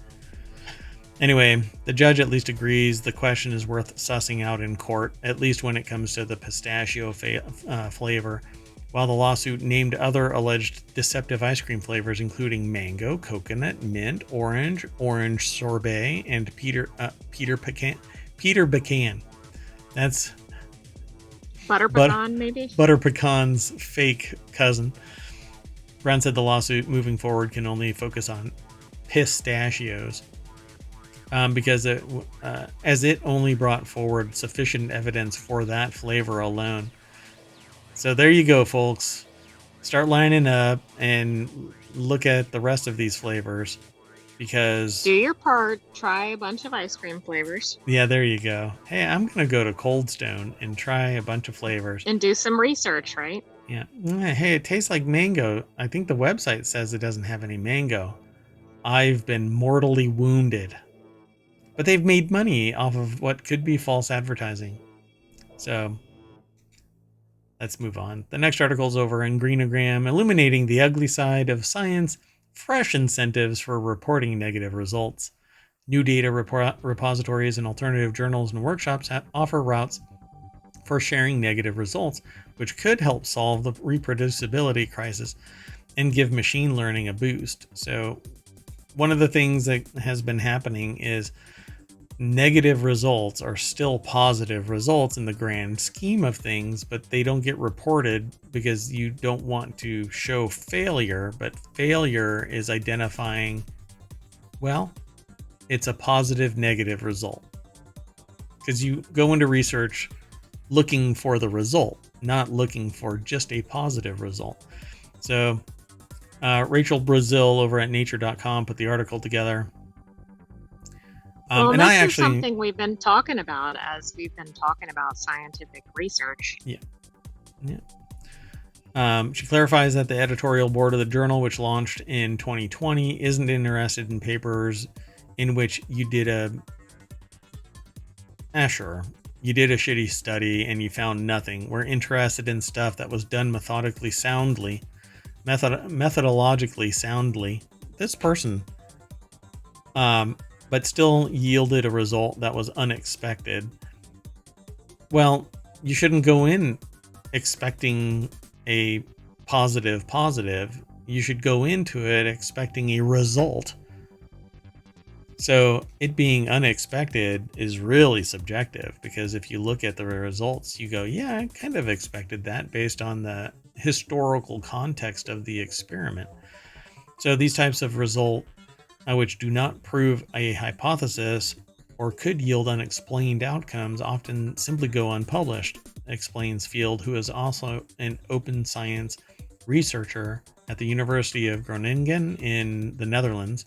Anyway, the judge at least agrees the question is worth sussing out in court, at least when it comes to the pistachio flavor, while the lawsuit named other alleged deceptive ice cream flavors, including mango, coconut, mint, orange sorbet, and Peter Pecan. That's butter pecan, maybe? Butter pecan's fake cousin. Brown said the lawsuit moving forward can only focus on pistachios. Because as it only brought forward sufficient evidence for that flavor alone. So there you go, folks. Start lining up and look at the rest of these flavors, because do your part. Try a bunch of ice cream flavors. Yeah, there you go. Hey, I'm gonna go to Cold Stone and try a bunch of flavors and do some research, right? Yeah. Hey, it tastes like mango. I think the website says it doesn't have any mango. I've been mortally wounded. But they've made money off of what could be false advertising. So let's move on. The next article is over in Greenogram, illuminating the ugly side of science, fresh incentives for reporting negative results. New data repositories and alternative journals and workshops offer routes for sharing negative results, which could help solve the reproducibility crisis and give machine learning a boost. So, one of the things that has been happening is negative results are still positive results in the grand scheme of things, but they don't get reported because you don't want to show failure. But failure is identifying, well, it's a positive negative result, because you go into research looking for the result, not looking for just a positive result. So Rachel Brazil over at nature.com put the article together. Well, And this I is actually, something we've been talking about as we've been talking about scientific research. yeah. She clarifies that the editorial board of the journal, which launched in 2020, isn't interested in papers in which you did sure, you did a shitty study and you found nothing. We're interested in stuff that was done methodologically soundly. This person, but still yielded a result that was unexpected. Well, you shouldn't go in expecting a positive. You should go into it expecting a result. So it being unexpected is really subjective, because if you look at the results, you go, yeah, I kind of expected that based on the historical context of the experiment. So these types of results, which do not prove a hypothesis or could yield unexplained outcomes, often simply go unpublished, explains Field, who is also an open science researcher at the University of Groningen in the Netherlands.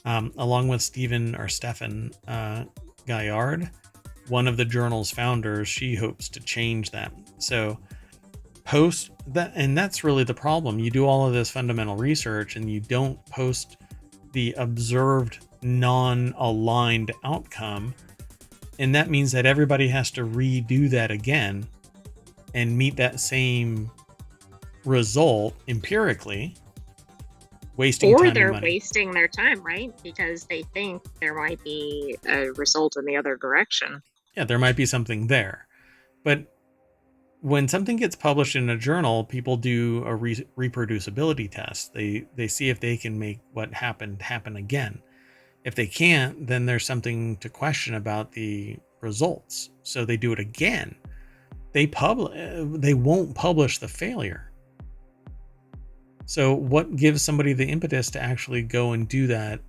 Along with Stefan Gaillard, one of the journal's founders. She hopes to change that. So post that, and that's really the problem. You do all of this fundamental research and you don't post the observed non-aligned outcome, and that means that everybody has to redo that again and meet that same result empirically, wasting time and money. Wasting their time, right? Because they think there might be a result in the other direction. Yeah, there might be something there. But when something gets published in a journal, people do a reproducibility test. They see if they can make what happened happen again. If they can't, then there's something to question about the results. So they do it again. They won't publish the failure. So what gives somebody the impetus to actually go and do that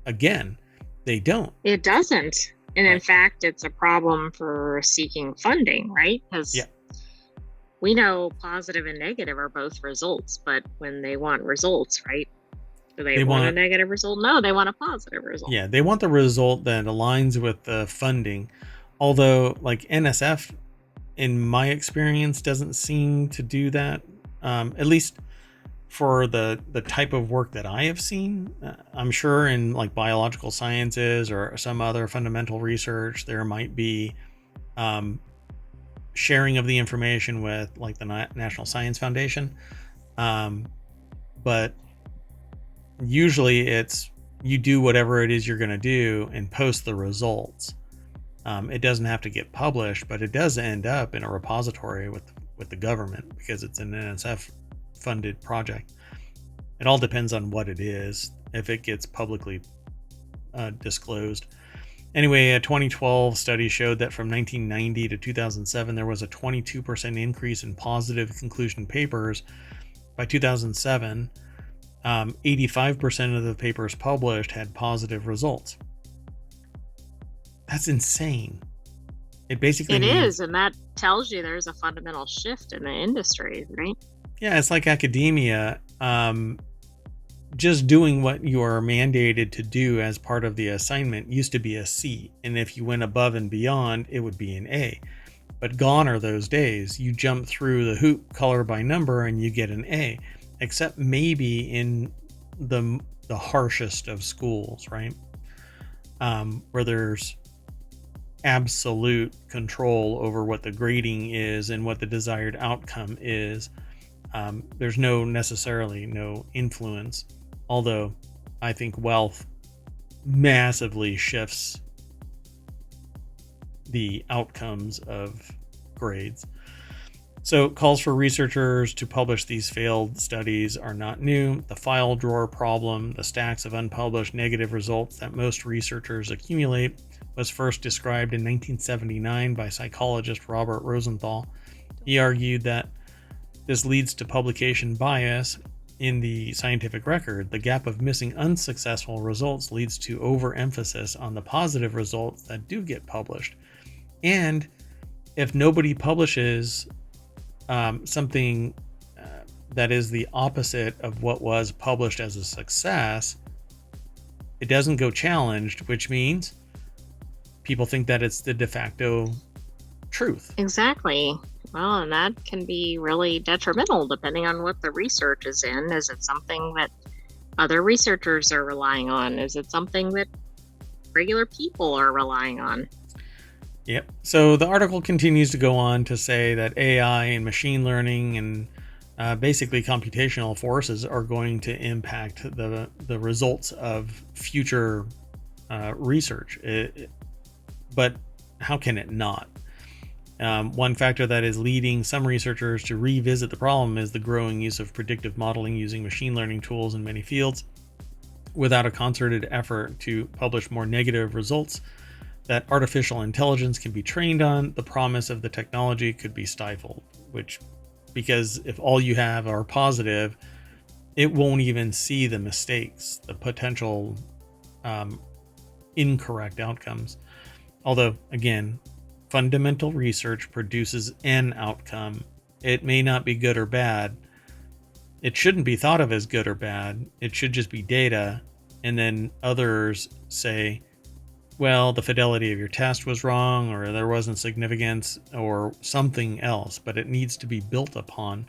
again? They don't. It doesn't. And in fact, it's a problem for seeking funding, right? Because we know positive and negative are both results, but when they want results, right? Do they want a negative result? No, they want a positive result. Yeah, they want the result that aligns with the funding. Although, like NSF, in my experience, doesn't seem to do that. At least for the type of work that I have seen. I'm sure in like biological sciences or some other fundamental research, there might be sharing of the information with like the National Science Foundation. But usually it's you do whatever it is you're going to do and post the results. It doesn't have to get published, but it does end up in a repository with the government because it's an NSF funded project. It all depends on what it is, if it gets publicly disclosed. Anyway, a 2012 study showed that from 1990 to 2007, there was a 22% increase in positive conclusion papers. By 2007, 85% of the papers published had positive results. That's insane. It basically is, and that tells you there's a fundamental shift in the industry, right? Yeah, it's like academia. Just doing what you are mandated to do as part of the assignment used to be a C, and if you went above and beyond, it would be an A. But gone are those days. You jump through the hoop color by number and you get an A, except maybe in the harshest of schools, right? Where there's absolute control over what the grading is and what the desired outcome is. There's necessarily no influence, although I think wealth massively shifts the outcomes of grades. So calls for researchers to publish these failed studies are not new. The file drawer problem, the stacks of unpublished negative results that most researchers accumulate, was first described in 1979 by psychologist Robert Rosenthal. He argued that this leads to publication bias in the scientific record. The gap of missing unsuccessful results leads to overemphasis on the positive results that do get published. And if nobody publishes something that is the opposite of what was published as a success, it doesn't go challenged, which means people think that it's the de facto truth. Exactly. Well, and that can be really detrimental depending on what the research is in. Is it something that other researchers are relying on? Is it something that regular people are relying on? Yep. So the article continues to go on to say that AI and machine learning and basically computational forces are going to impact the results of future research. But how can it not? One factor that is leading some researchers to revisit the problem is the growing use of predictive modeling using machine learning tools in many fields. Without a concerted effort to publish more negative results that artificial intelligence can be trained on, the promise of the technology could be stifled, because if all you have are positive, it won't even see the mistakes, the potential incorrect outcomes. Although, again, fundamental research produces an outcome. It may not be good or bad. It shouldn't be thought of as good or bad. It should just be data. And then others say, well, the fidelity of your test was wrong, or there wasn't significance, or something else, but it needs to be built upon.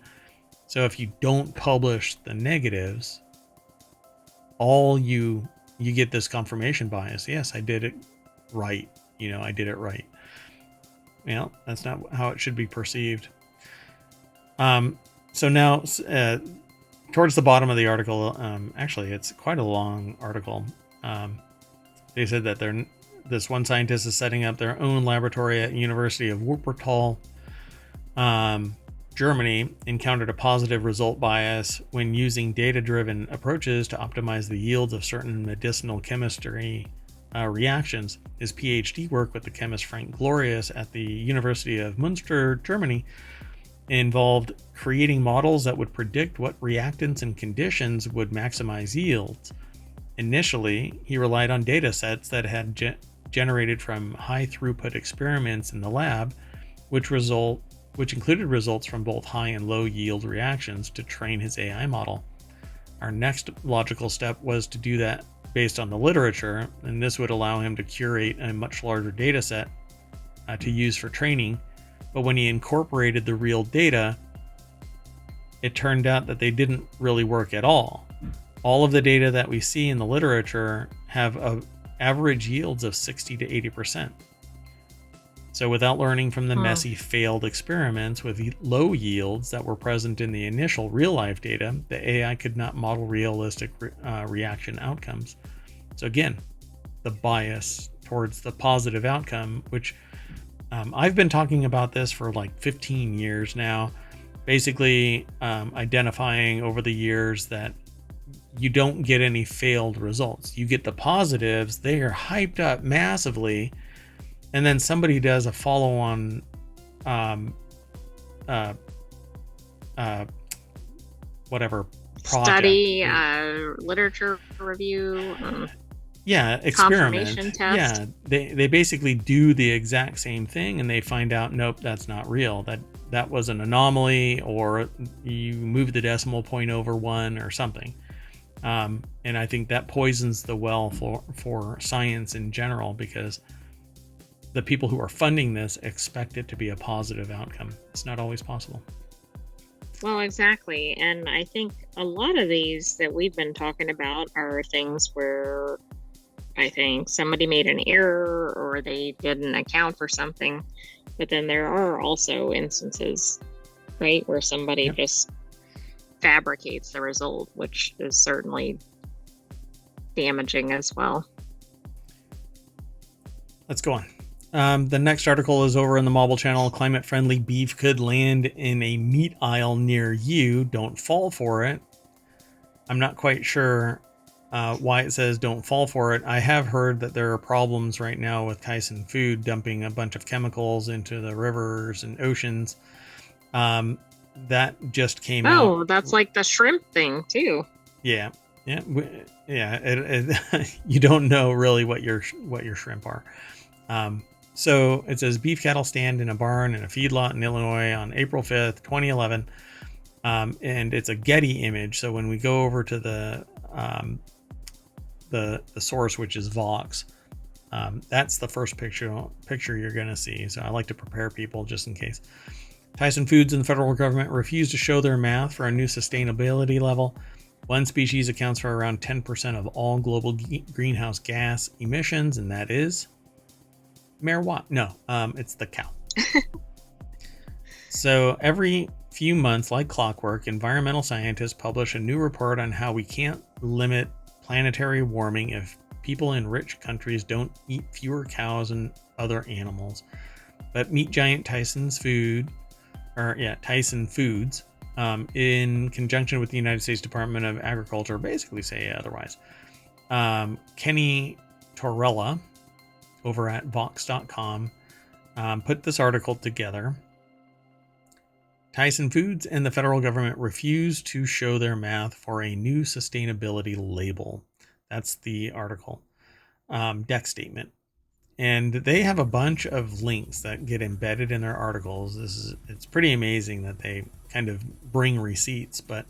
So if you don't publish the negatives, you get this confirmation bias. Yes, I did it right. I did it right. That's not how it should be perceived. So now, towards the bottom of the article, actually, it's quite a long article. They said that this one scientist is setting up their own laboratory at University of Wuppertal, Germany, encountered a positive result bias when using data-driven approaches to optimize the yields of certain medicinal chemistry reactions. His PhD work with the chemist Frank Glorious at the University of Münster, Germany, involved creating models that would predict what reactants and conditions would maximize yields. Initially, he relied on data sets that had generated from high-throughput experiments in the lab, which included results from both high and low-yield reactions to train his AI model. Our next logical step was to do that based on the literature, and this would allow him to curate a much larger data set to use for training. But when he incorporated the real data, it turned out that they didn't really work at all. All of the data that we see in the literature have average yields of 60 to 80%. So without learning from the messy failed experiments with low yields that were present in the initial real-life data, the AI could not model realistic reaction outcomes. So again, the bias towards the positive outcome, which I've been talking about this for like 15 years now, basically identifying over the years that you don't get any failed results. You get the positives, they are hyped up massively, and then somebody does a follow-on whatever project. Study, literature review, experiment. confirmation test. They basically do the exact same thing, and they find out, nope, that's not real. That was an anomaly, or you moved the decimal point over one or something. And I think that poisons the well for science in general, because the people who are funding this expect it to be a positive outcome. It's not always possible. Well, exactly. And I think a lot of these that we've been talking about are things where I think somebody made an error or they didn't account for something. But then there are also instances, right, where somebody just fabricates the result, which is certainly damaging as well. let's go on. The next article is over in the Mobile Channel. Climate-friendly beef could land in a meat aisle near you. Don't fall for it. I'm not quite sure why it says don't fall for it. I have heard that there are problems right now with Tyson Food dumping a bunch of chemicals into the rivers and oceans. That just came out. Oh, that's like the shrimp thing too. Yeah, yeah, yeah. You don't know really what your shrimp are. So it says beef cattle stand in a barn in a feedlot in Illinois on April 5th, 2011. And it's a Getty image. So when we go over to the source, which is Vox, that's the first picture you're going to see. So I like to prepare people just in case. Tyson Foods and the federal government refuse to show their math for a new sustainability level. One species accounts for around 10% of all global greenhouse gas emissions, and that is marijuana. No, it's the cow. So every few months, like clockwork, environmental scientists publish a new report on how we can't limit planetary warming if people in rich countries don't eat fewer cows and other animals. But meat giant Tyson Foods, in conjunction with the United States Department of Agriculture, basically say otherwise. Kenny Torella over at Vox.com put this article together. Tyson Foods and the federal government refuse to show their math for a new sustainability label. That's the article deck statement. And they have a bunch of links that get embedded in their articles. It's pretty amazing that they kind of bring receipts, but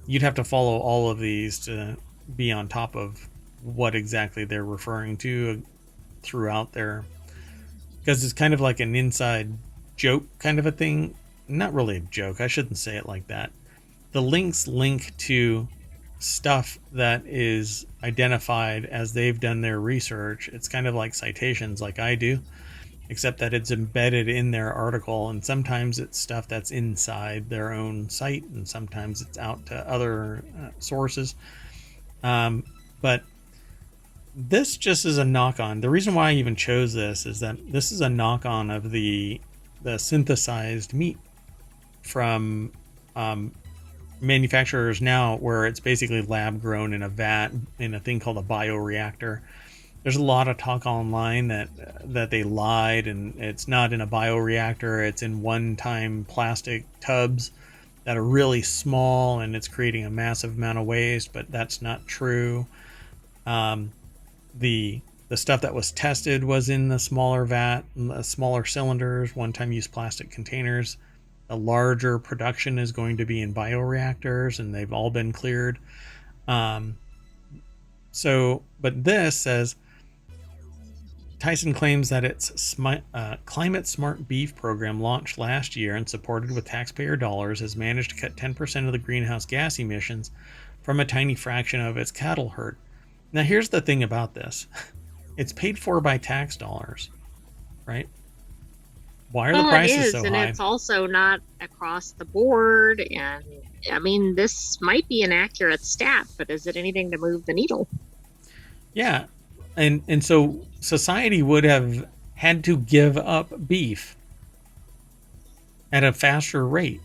you'd have to follow all of these to be on top of what exactly they're referring to throughout their, because it's kind of like an inside joke kind of a thing. Not really a joke. I shouldn't say it like that. The links link to stuff that is identified as they've done their research. It's kind of like citations like I do, except that it's embedded in their article, and sometimes it's stuff that's inside their own site, and sometimes it's out to other sources. But this just is a knock-on. The reason why I even chose this is that this is a knock-on of the synthesized meat from manufacturers now, where it's basically lab grown in a vat in a thing called a bioreactor. There's a lot of talk online that they lied, and it's not in a bioreactor. It's in one-time plastic tubs that are really small, and it's creating a massive amount of waste, but that's not true. The stuff that was tested was in the smaller vat, smaller cylinders, one-time use plastic containers. The larger production is going to be in bioreactors, and they've all been cleared. But this says Tyson claims that its climate smart beef program, launched last year and supported with taxpayer dollars, has managed to cut 10% of the greenhouse gas emissions from a tiny fraction of its cattle herd. Now, here's the thing about this. It's paid for by tax dollars, right? Why are the prices so high? And it's also not across the board. And I mean, this might be an accurate stat, but is it anything to move the needle? Yeah. And so society would have had to give up beef at a faster rate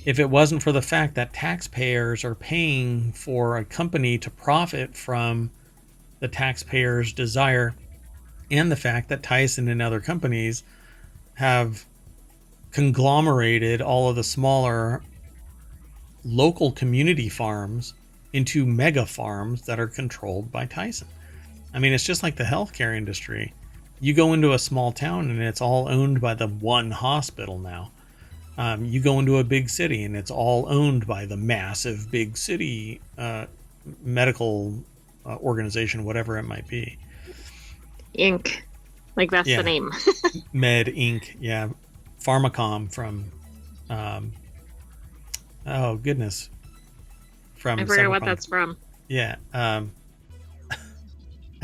if it wasn't for the fact that taxpayers are paying for a company to profit from the taxpayers' desire, and the fact that Tyson and other companies have conglomerated all of the smaller local community farms into mega farms that are controlled by Tyson. I mean, it's just like the healthcare industry. You go into a small town and it's all owned by the one hospital now. You go into a big city and it's all owned by the massive big city medical organization, whatever it might be. Inc. Like, that's the name. Med Inc. Yeah. Pharmacom from, oh, goodness. From I forget what that's from. Yeah. I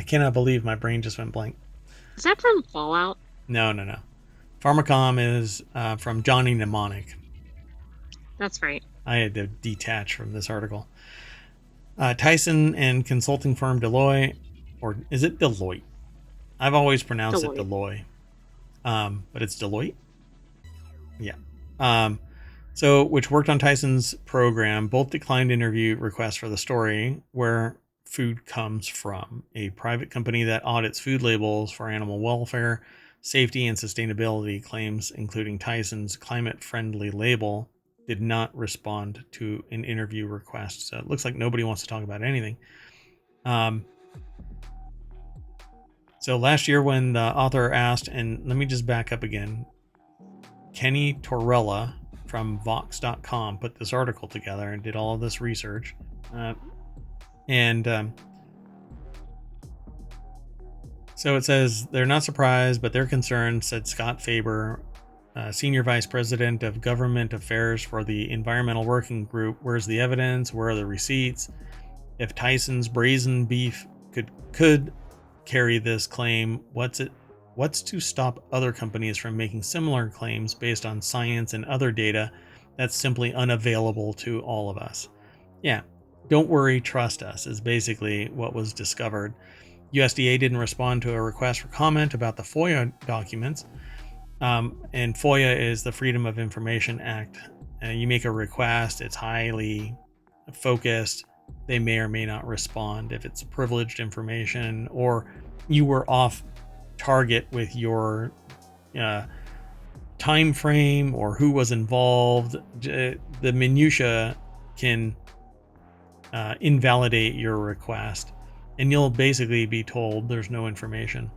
cannot believe my brain just went blank. Is that from Fallout? No. Pharmacom is from Johnny Mnemonic. That's right. I had to detach from this article. Tyson and consulting firm Deloitte, or is it Deloitte? I've always pronounced it Deloitte. Deloitte, but it's Deloitte. Yeah. Um, so, which worked on Tyson's program, both declined interview requests for the story where food comes from, a private company that audits food labels for animal welfare, safety, and sustainability claims, including Tyson's climate friendly label, did not respond to an interview request. So it looks like nobody wants to talk about anything. So last year, when the author asked, and let me just back up again, Kenny Torella from Vox.com put this article together and did all of this research. And so it says they're not surprised, but they're concerned, said Scott Faber, Senior Vice President of Government Affairs for the Environmental Working Group. Where's the evidence? Where are the receipts? If Tyson's brazen beef could carry this claim, what's to stop other companies from making similar claims based on science and other data that's simply unavailable to all of us? Yeah, don't worry, trust us, is basically what was discovered. USDA didn't respond to a request for comment about the FOIA documents. And FOIA is the Freedom of Information Act. You make a request, it's highly focused. They may or may not respond if it's privileged information, or you were off target with your time frame or who was involved. The minutia can invalidate your request, and you'll basically be told there's no information.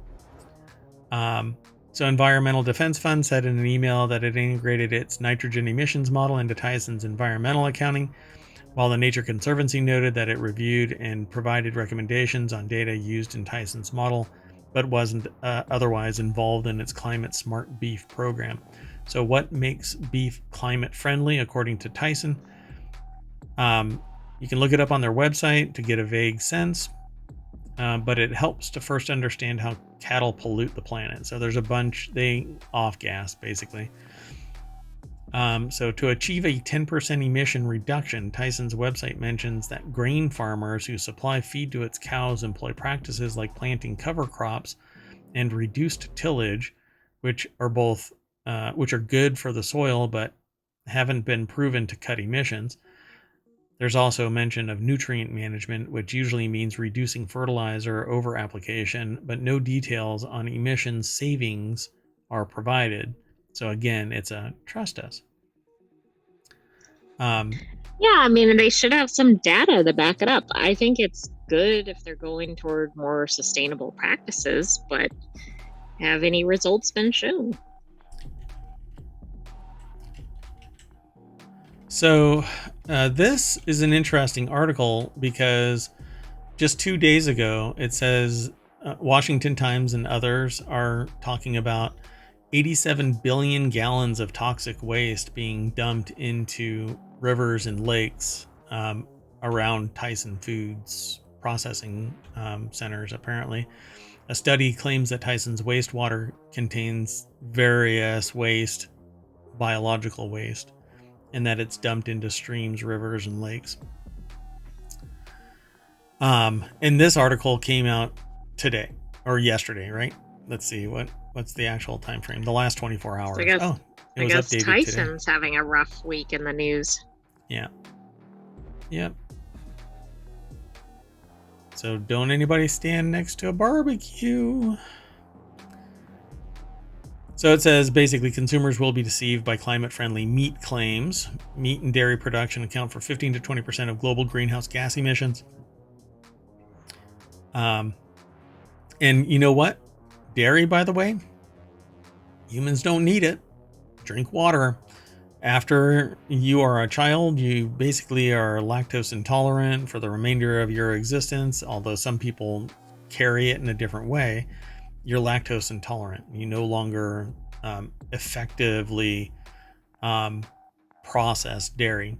So Environmental Defense Fund said in an email that it integrated its nitrogen emissions model into Tyson's environmental accounting, while the Nature Conservancy noted that it reviewed and provided recommendations on data used in Tyson's model, but wasn't otherwise involved in its climate smart beef program. So what makes beef climate friendly according to Tyson? You can look it up on their website to get a vague sense, but it helps to first understand how cattle pollute the planet. So there's a bunch, they off-gas basically. So to achieve a 10% emission reduction, Tyson's website mentions that grain farmers who supply feed to its cows employ practices like planting cover crops and reduced tillage, which are good for the soil but haven't been proven to cut emissions. There's also mention of nutrient management, which usually means reducing fertilizer over application, but no details on emissions savings are provided. So again, it's a trust us. Yeah, I mean, they should have some data to back it up. I think it's good if they're going toward more sustainable practices, but have any results been shown? So this is an interesting article because just 2 days ago, it says Washington Times and others are talking about 87 billion gallons of toxic waste being dumped into rivers and lakes around Tyson Foods processing centers, apparently. A study claims that Tyson's wastewater contains various biological waste, and that it's dumped into streams, rivers, and lakes. And this article came out today or yesterday, right? Let's see what's the actual time frame. The last 24 hours. So I guess, it was updated Tyson's today. having a rough week in the news. Yeah. Yep. So don't anybody stand next to a barbecue. So it says basically consumers will be deceived by climate-friendly meat claims. Meat and dairy production account for 15 to 20% of global greenhouse gas emissions. And you know what? Dairy, by the way, humans don't need it. Drink water. After you are a child, you basically are lactose intolerant for the remainder of your existence, although some people carry it in a different way. You're lactose intolerant. You no longer effectively process dairy.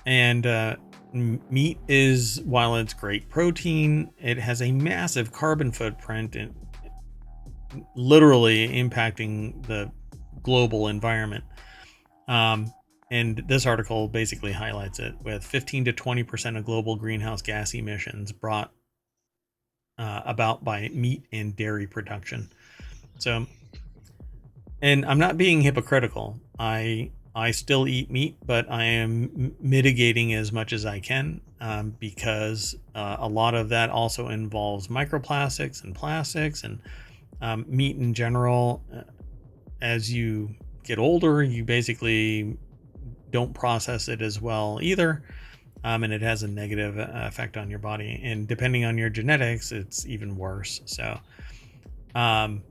And meat is, while it's great protein, it has a massive carbon footprint and literally impacting the global environment. And this article basically highlights it with 15 to 20% of global greenhouse gas emissions brought about by meat and dairy production. So, and I'm not being hypocritical. I still eat meat, but I am mitigating as much as I can, because a lot of that also involves microplastics and plastics and meat in general. As you get older, you basically don't process it as well either. And it has a negative effect on your body. And depending on your genetics, it's even worse. So, um,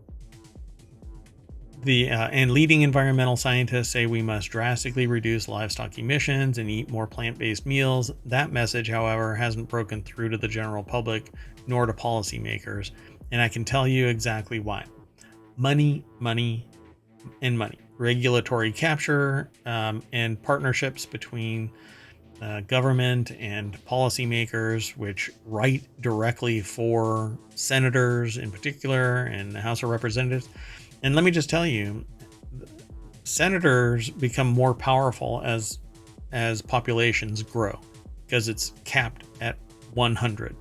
and leading environmental scientists say we must drastically reduce livestock emissions and eat more plant-based meals. That message, however, hasn't broken through to the general public nor to policymakers, and I can tell you exactly why. Money, money, and money. Regulatory capture, and partnerships between government and policymakers, which write directly for senators in particular and the House of Representatives. And let me just tell you, senators become more powerful as populations grow because it's capped at 100,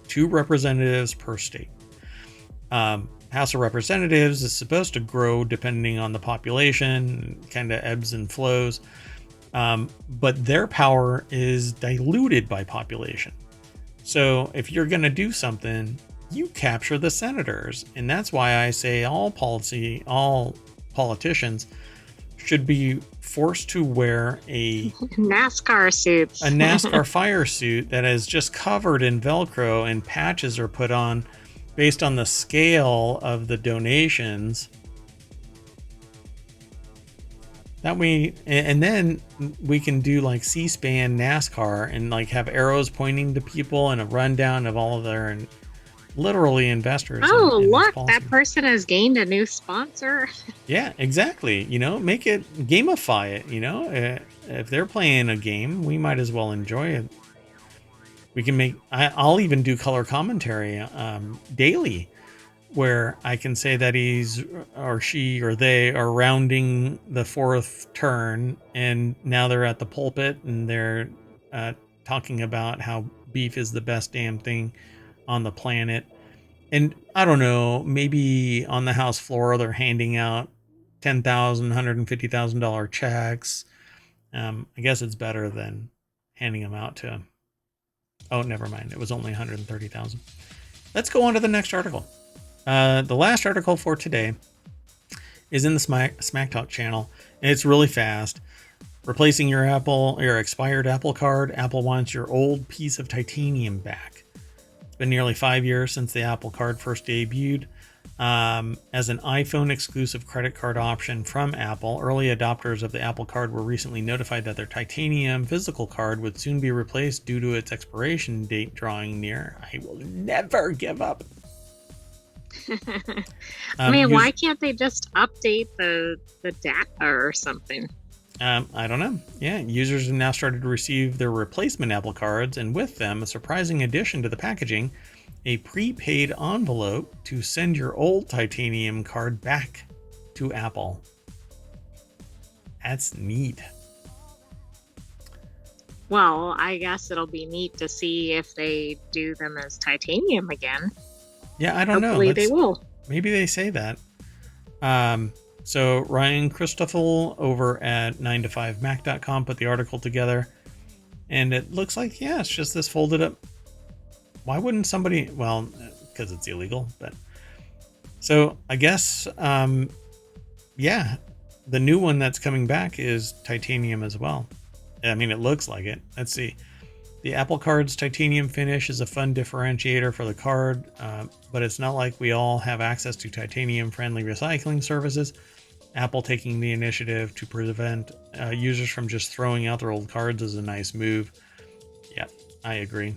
2 representatives per state. House of Representatives is supposed to grow depending on the population, kind of ebbs and flows, but their power is diluted by population. So if you're going to do something, you capture the senators. And that's why I say all politicians should be forced to wear a NASCAR suits. a NASCAR fire suit that is just covered in Velcro, and patches are put on based on the scale of the donations. That way, and then we can do like C-SPAN NASCAR and like have arrows pointing to people and a rundown of all of their literally investors. Oh, look, that person has gained a new sponsor. Yeah, exactly. Make it, gamify it. If they're playing a game, we might as well enjoy it. We can I'll even do color commentary daily, where I can say that he's or she or they are rounding the 4th turn, and now they're at the pulpit and they're talking about how beef is the best damn thing on the planet. And I don't know, maybe on the House floor they're handing out $10,000, $150,000 checks. I guess it's better than handing them out to. Oh, never mind. It was only 130,000. Let's go on to the next article. The last article for today is in the Smack Talk channel, and it's really fast. Replacing your expired Apple Card. Apple wants your old piece of titanium back. It's been nearly 5 years since the Apple Card first debuted as an iPhone exclusive credit card option from Apple. Early adopters of the Apple Card were recently notified that their titanium physical card would soon be replaced due to its expiration date drawing near. I will never give up. I mean, why can't they just update the data or something? I don't know. Yeah, users have now started to receive their replacement Apple Cards, and with them, a surprising addition to the packaging, a prepaid envelope to send your old titanium card back to Apple. That's neat. Well, I guess it'll be neat to see if they do them as titanium again. Yeah, I don't know. Hopefully they will. Maybe they say that. So Ryan Christoffel over at 9to5mac.com put the article together, and it looks like, yeah, it's just this folded up. Why wouldn't somebody? Well, because it's illegal, but so I guess, yeah, the new one that's coming back is titanium as well. I mean, it looks like it. Let's see. The Apple Card's titanium finish is a fun differentiator for the card, but it's not like we all have access to titanium-friendly recycling services. Apple taking the initiative to prevent users from just throwing out their old cards is a nice move. Yeah, I agree.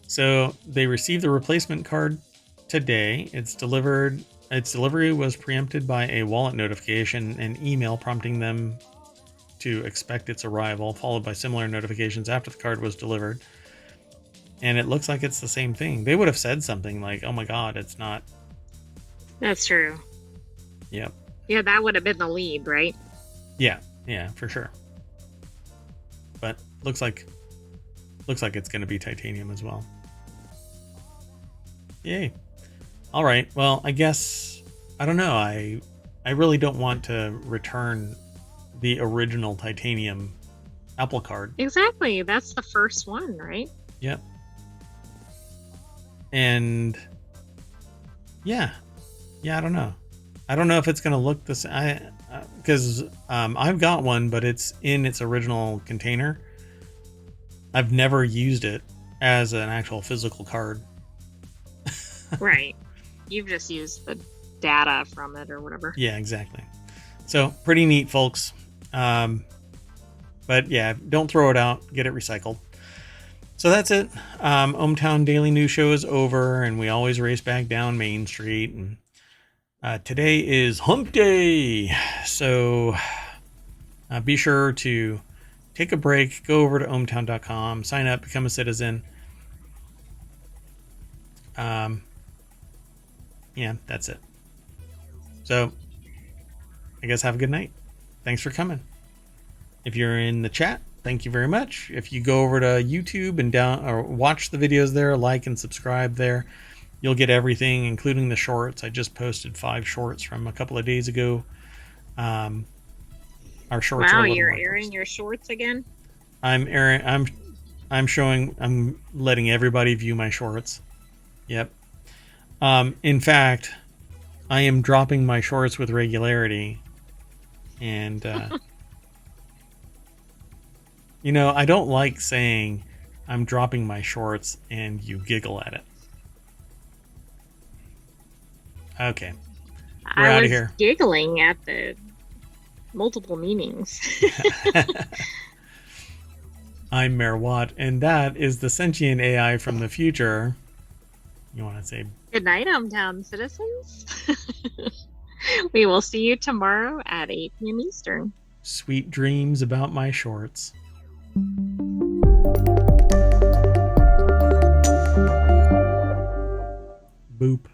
So they received the replacement card today. Its delivery was preempted by a wallet notification and email prompting them to expect its arrival, followed by similar notifications after the card was delivered. And it looks like it's the same thing. They would have said something like, oh my God, it's not. That's true. Yep. Yeah, that would have been the lead, right? Yeah, for sure. But looks like it's going to be titanium as well. Yay. All right. Well, I guess I don't know. I really don't want to return the original titanium Apple Card. Exactly. That's the first one, right? Yep. And yeah, I don't know. I don't know if it's gonna look the same. Because I've got one, but it's in its original container. I've never used it as an actual physical card. Right. You've just used the data from it or whatever. Yeah, exactly. So pretty neat, folks. But yeah, don't throw it out. Get it recycled. So that's it. ohmTown Daily News Show is over, and we always race back down Main Street. And today is Hump Day, so be sure to take a break. Go over to ohmTown.com, sign up, become a citizen. Yeah, that's it. So I guess have a good night. Thanks for coming. If you're in the chat, thank you very much. If you go over to YouTube and down or watch the videos there, like and subscribe there, you'll get everything, including the shorts. I just posted 5 shorts from a couple of days ago. Our shorts are Wow, a little you're more airing posted. your shorts again? I'm airing. I'm showing. I'm letting everybody view my shorts. Yep. In fact, I am dropping my shorts with regularity, and you know, I don't like saying I'm dropping my shorts and you giggle at it. Okay, we're I out of was here. giggling at the multiple meanings. I'm Mayor Watt, and that is the sentient AI from the future. You want to say Good night, hometown citizens. We will see you tomorrow at 8 p.m. Eastern. sweet dreams about my shorts. Boop.